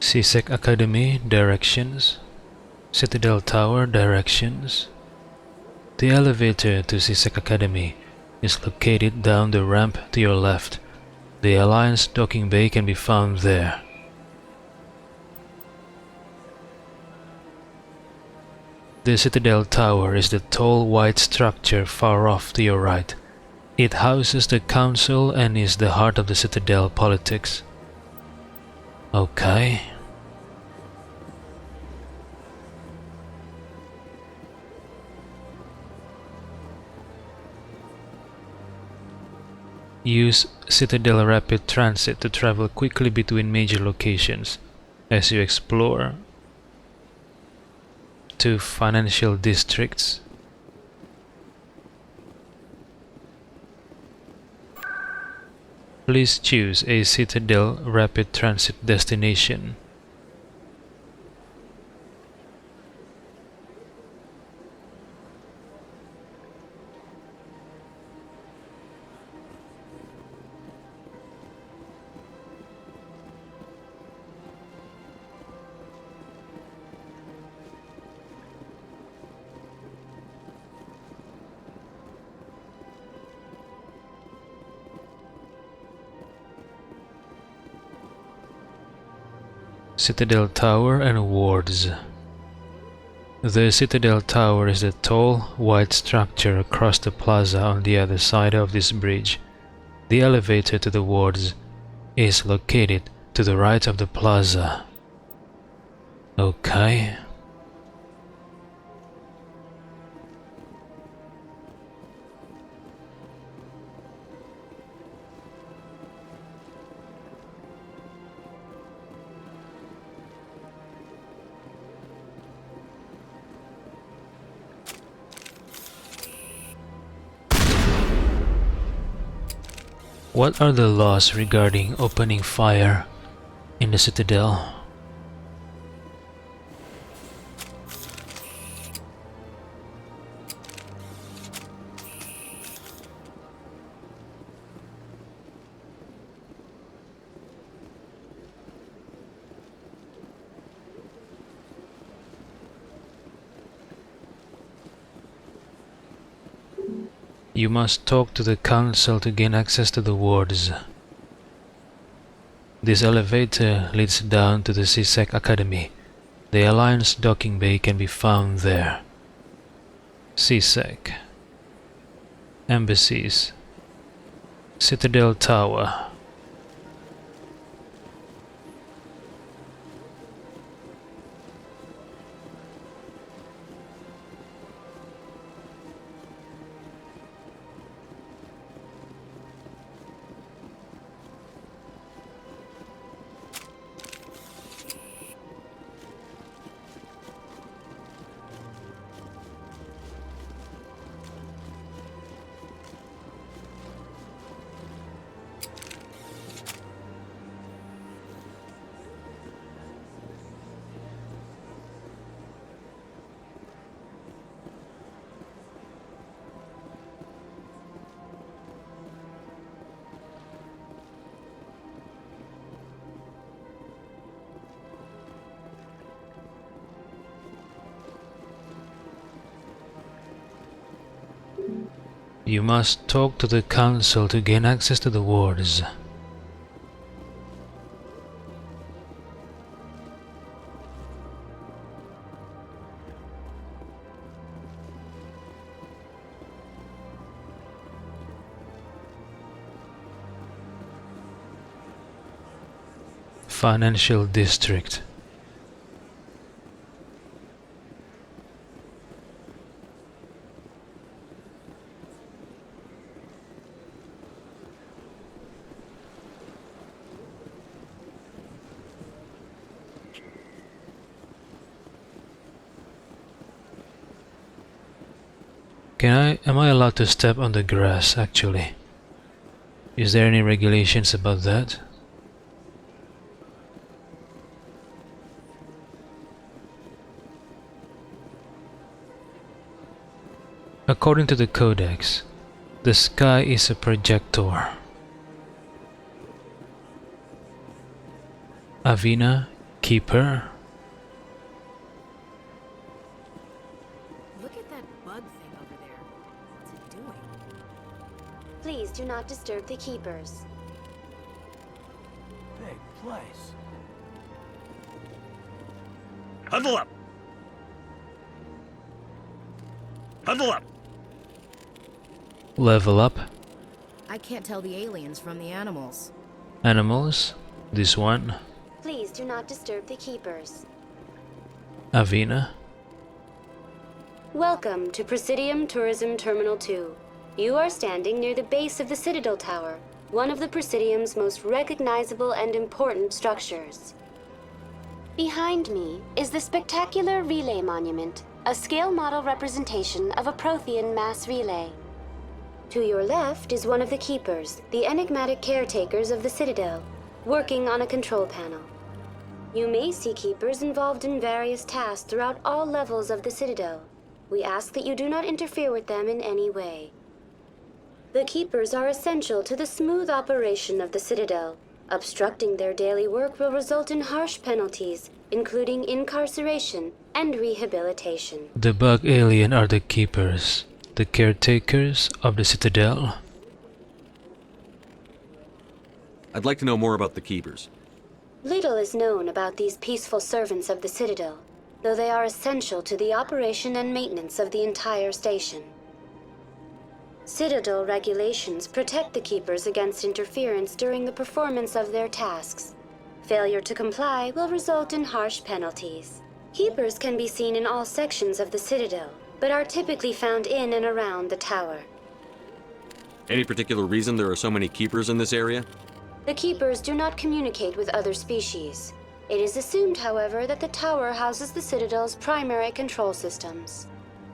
CSEC Academy directions. Citadel Tower directions. The elevator to CSEC Academy is located down the ramp to your left. The Alliance docking bay can be found there. The Citadel Tower is the tall white structure far off to your right. It houses the Council and is the heart of the Citadel politics. Okay. Use Citadel Rapid Transit to travel quickly between major locations as you explore to financial districts. Please choose a Citadel Rapid Transit destination. Citadel Tower and wards. The Citadel Tower is the tall, white structure across the plaza on the other side of this bridge. The elevator to the wards is located to the right of the plaza. Okay. What are the laws regarding opening fire in the Citadel? You must talk to the Council to gain access to the wards. This elevator leads down to the CSEC Academy. The Alliance docking bay can be found there. CSEC. Embassies. Citadel Tower. You must talk to the Council to gain access to the wards. Financial district. Am I allowed to step on the grass actually? Is there any regulations about that? According to the Codex, the sky is a projector. Avina, Keeper. Look at that bug thing over there. What's it doing? Please do not disturb the keepers. Big place. Huddle up! Huddle up! Level up. I can't tell the aliens from the animals. Animals. This one. Please do not disturb the keepers. Avina. Welcome to Presidium Tourism Terminal 2. You are standing near the base of the Citadel Tower, one of the Presidium's most recognizable and important structures. Behind me is the spectacular relay monument, a scale model representation of a Prothean mass relay. To your left is one of the keepers, the enigmatic caretakers of the Citadel, working on a control panel. You may see keepers involved in various tasks throughout all levels of the Citadel. We ask that you do not interfere with them in any way. The keepers are essential to the smooth operation of the Citadel. Obstructing their daily work will result in harsh penalties, including incarceration and rehabilitation. The bug alien are the keepers, the caretakers of the Citadel. I'd like to know more about the Keepers. Little is known about these peaceful servants of the Citadel, though they are essential to the operation and maintenance of the entire station. Citadel regulations protect the Keepers against interference during the performance of their tasks. Failure to comply will result in harsh penalties. Keepers can be seen in all sections of the Citadel, but are typically found in and around the tower. Any particular reason there are so many Keepers in this area? The Keepers do not communicate with other species. It is assumed, however, that the tower houses the Citadel's primary control systems.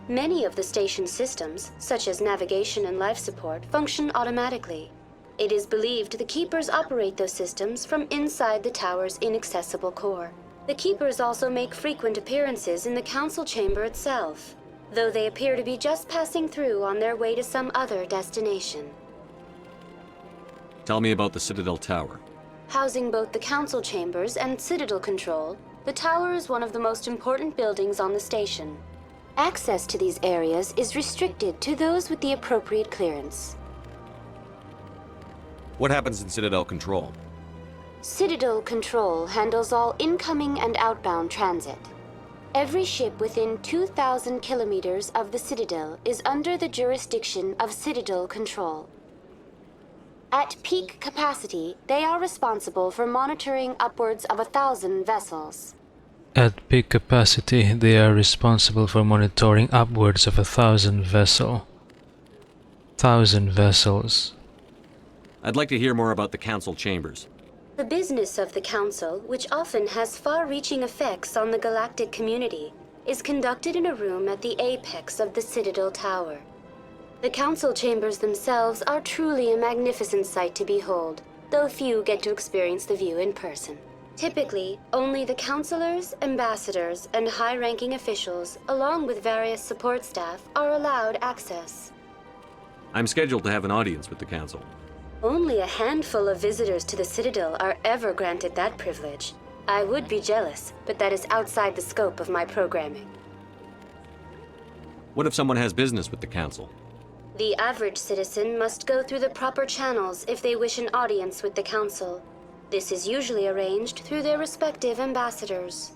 Many of the station's systems, such as navigation and life support, function automatically. It is believed the Keepers operate those systems from inside the tower's inaccessible core. The Keepers also make frequent appearances in the council chamber itself, though they appear to be just passing through on their way to some other destination. Tell me about the Citadel Tower. Housing both the council chambers and Citadel control, the tower is one of the most important buildings on the station. Access to these areas is restricted to those with the appropriate clearance. What happens in Citadel Control? Citadel Control handles all incoming and outbound transit. Every ship within 2,000 kilometers of the Citadel is under the jurisdiction of Citadel Control. At peak capacity, they are responsible for monitoring upwards of 1,000 vessels. At peak capacity, they are responsible for monitoring upwards of 1,000 vessels. I'd like to hear more about the council chambers. The business of the Council, which often has far-reaching effects on the galactic community, is conducted in a room at the apex of the Citadel Tower. The Council chambers themselves are truly a magnificent sight to behold, though few get to experience the view in person. Typically, only the councilors, ambassadors, and high-ranking officials, along with various support staff, are allowed access. I'm scheduled to have an audience with the council. Only a handful of visitors to the Citadel are ever granted that privilege. I would be jealous, but that is outside the scope of my programming. What if someone has business with the council? The average citizen must go through the proper channels if they wish an audience with the council. This is usually arranged through their respective ambassadors.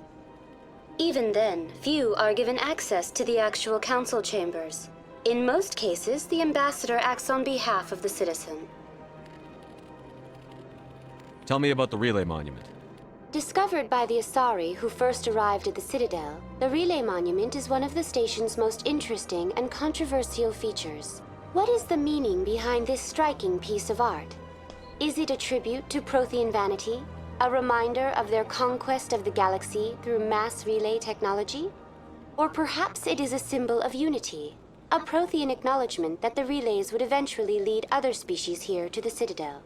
Even then, few are given access to the actual council chambers. In most cases, the ambassador acts on behalf of the citizen. Tell me about the relay monument. Discovered by the Asari who first arrived at the Citadel, the Relay Monument is one of the station's most interesting and controversial features. What is the meaning behind this striking piece of art? Is it a tribute to Prothean vanity? A reminder of their conquest of the galaxy through mass relay technology? Or perhaps it is a symbol of unity, a Prothean acknowledgement that the relays would eventually lead other species here to the Citadel.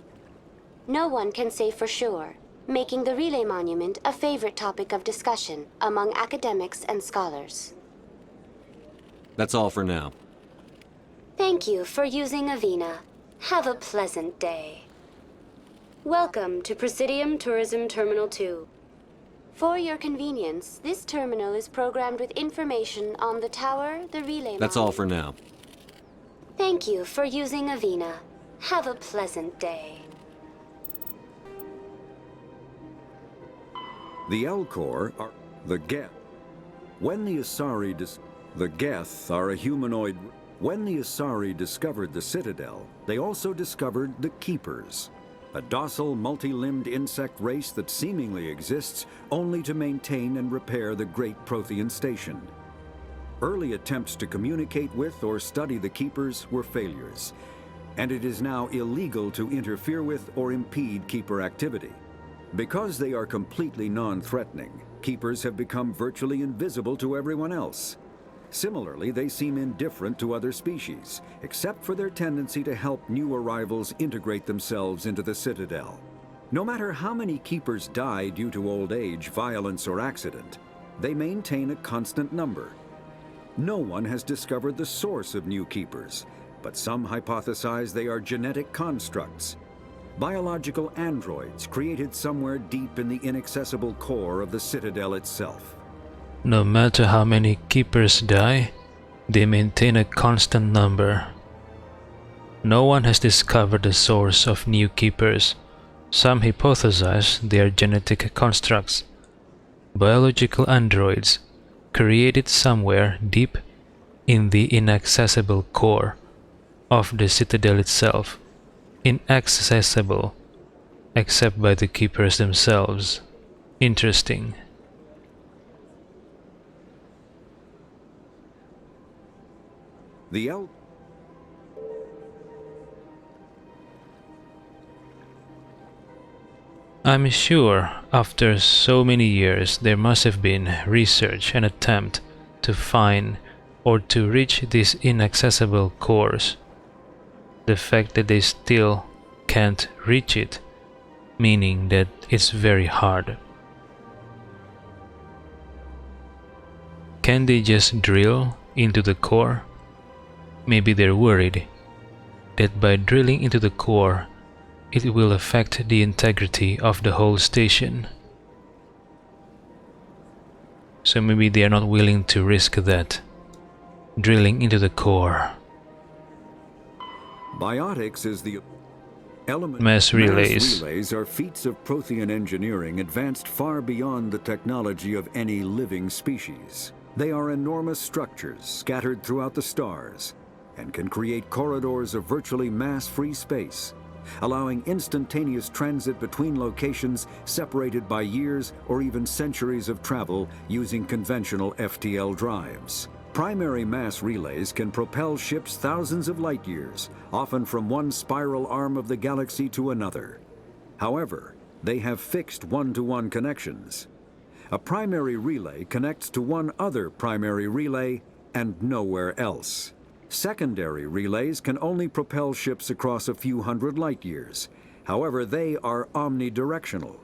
No one can say for sure, making the Relay Monument a favorite topic of discussion among academics and scholars. That's all for now. Thank you for using Avina. Have a pleasant day. Welcome to Presidium Tourism Terminal 2. For your convenience, this terminal is programmed with information on the tower, the relay That's all for now. Thank you for using Avina. Have a pleasant day. The Elcor are the Geth. When the Asari the Geth are a humanoid. When the Asari discovered the Citadel, they also discovered the Keepers, a docile, multi-limbed insect race that seemingly exists only to maintain and repair the Great Prothean Station. Early attempts to communicate with or study the Keepers were failures, and it is now illegal to interfere with or impede Keeper activity. Because they are completely non-threatening, Keepers have become virtually invisible to everyone else. Similarly, they seem indifferent to other species, except for their tendency to help new arrivals integrate themselves into the Citadel. No matter how many Keepers die due to old age, violence, or accident, they maintain a constant number. No one has discovered the source of new Keepers, but some hypothesize they are genetic constructs, biological androids created somewhere deep in the inaccessible core of the Citadel itself. No matter how many Keepers die, they maintain a constant number. No one has discovered the source of new Keepers. Some hypothesize they are genetic constructs, biological androids created somewhere deep in the inaccessible core of the Citadel itself. Inaccessible, except by the Keepers themselves. Interesting. I'm sure after so many years there must have been research and attempt to find or to reach these inaccessible cores. The fact that they still can't reach it, meaning that it's very hard. Can they just drill into the core? Maybe they're worried that by drilling into the core, it will affect the integrity of the whole station. So maybe they are not willing to risk that, drilling into the core. Biotics is the element. Mass relays. Mass relays are feats of Prothean engineering advanced far beyond the technology of any living species. They are enormous structures scattered throughout the stars and can create corridors of virtually mass-free space, allowing instantaneous transit between locations separated by years or even centuries of travel using conventional FTL drives. Primary mass relays can propel ships thousands of light years, often from one spiral arm of the galaxy to another. However, they have fixed one-to-one connections. A primary relay connects to one other primary relay and nowhere else. Secondary relays can only propel ships across a few hundred light years. However, they are omnidirectional.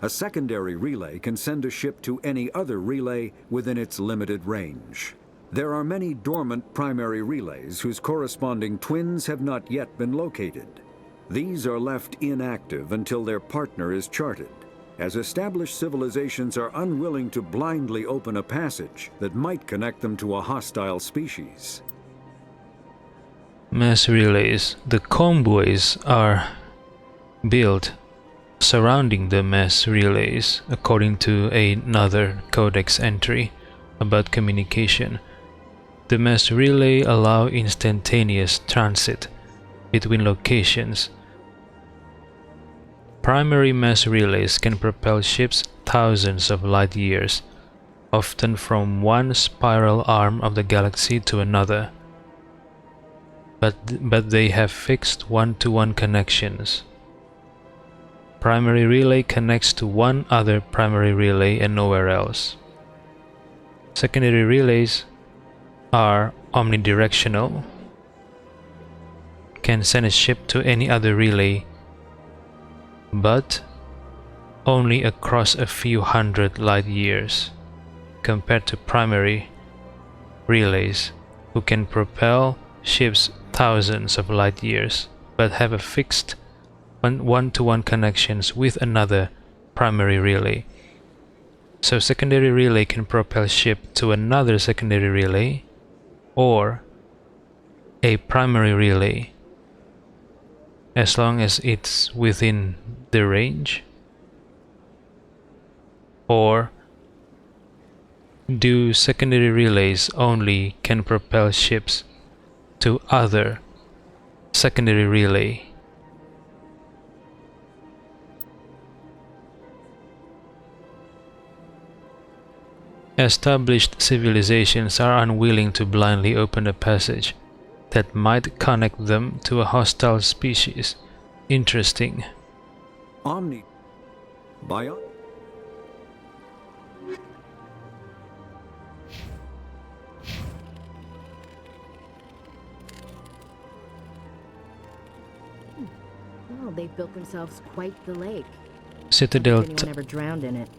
A secondary relay can send a ship to any other relay within its limited range. There are many dormant primary relays whose corresponding twins have not yet been located. These are left inactive until their partner is charted, as established civilizations are unwilling to blindly open a passage that might connect them to a hostile species. Mass relays. The convoys are built surrounding the mass relays, according to another codex entry about communication. The mass relay allow instantaneous transit between locations Primary mass relays can propel ships thousands of light years, often from one spiral arm of the galaxy to another. But they have fixed one-to-one connections. Primary relay connects to one other primary relay and nowhere else. Secondary relays are omnidirectional, can send a ship to any other relay, but only across a few hundred light years, compared to primary relays, who can propel ships thousands of light years, but have a fixed one-to-one connections with another primary relay. So secondary relay can propel ship to another secondary relay or a primary relay, as long as it's within the range. Or do secondary relays only can propel ships to other secondary relay? Established civilizations are unwilling to blindly open a passage that might connect them to a hostile species. Interesting. Omni. Bio. Well, they've built themselves quite the lake. Citadel. If anyone ever drowned in it.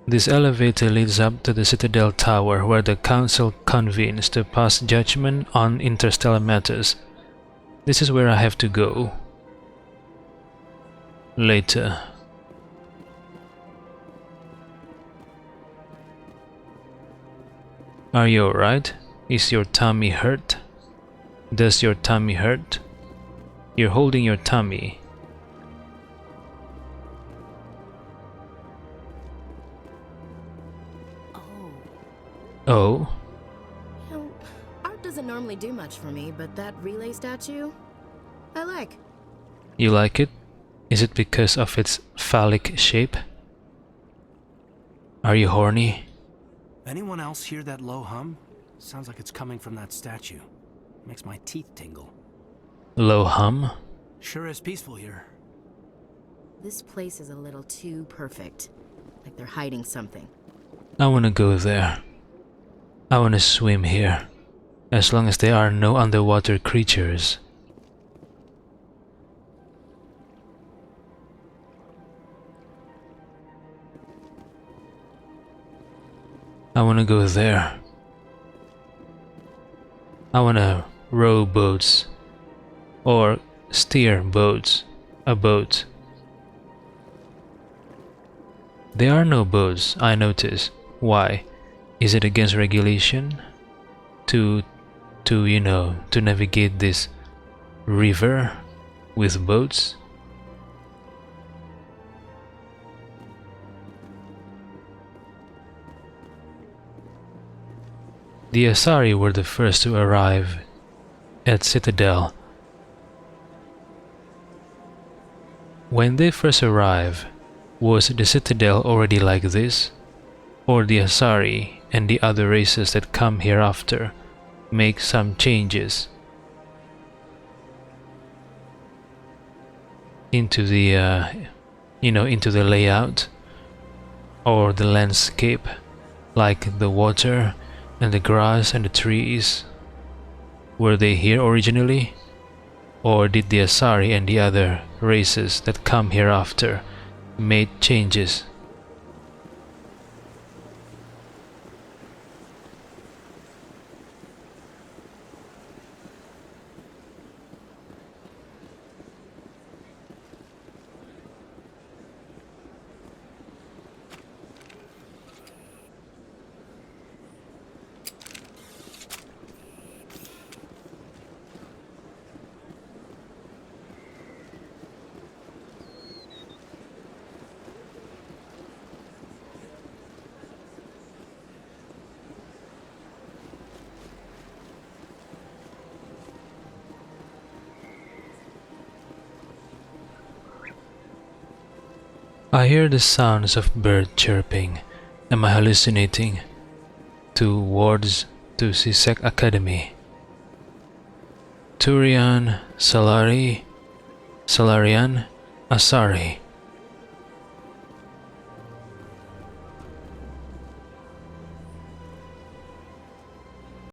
This elevator leads up to the Citadel Tower, where the Council convenes to pass judgment on interstellar matters. This is where I have to go later. Are you alright? Is your tummy hurt? Does your tummy hurt? You're holding your tummy. Oh? You know, art doesn't normally do much for me, but that relay statue, I like. You like it? Is it because of its phallic shape? Are you horny? Anyone else hear that low hum? Sounds like it's coming from that statue. Makes my teeth tingle. Low hum? Sure is peaceful here. This place is a little too perfect. Like they're hiding something. I wanna go there. I wanna swim here. As long as there are no underwater creatures. I wanna go there. I wanna row boats. Or steer boats. A boat. There are no boats, I notice. Why? Is it against regulation? To navigate this river with boats? The Asari were the first to arrive at Citadel. When they first arrived, was the Citadel already like this? Or the Asari and the other races that come hereafter make some changes into the into the layout or the landscape, like the water and the grass and the trees? Were they here originally? Or did the Asari and the other races that come hereafter made changes? I hear the sounds of bird chirping. Am I hallucinating? 2 wards to CSEC Academy. Turian, Salarian, Asari.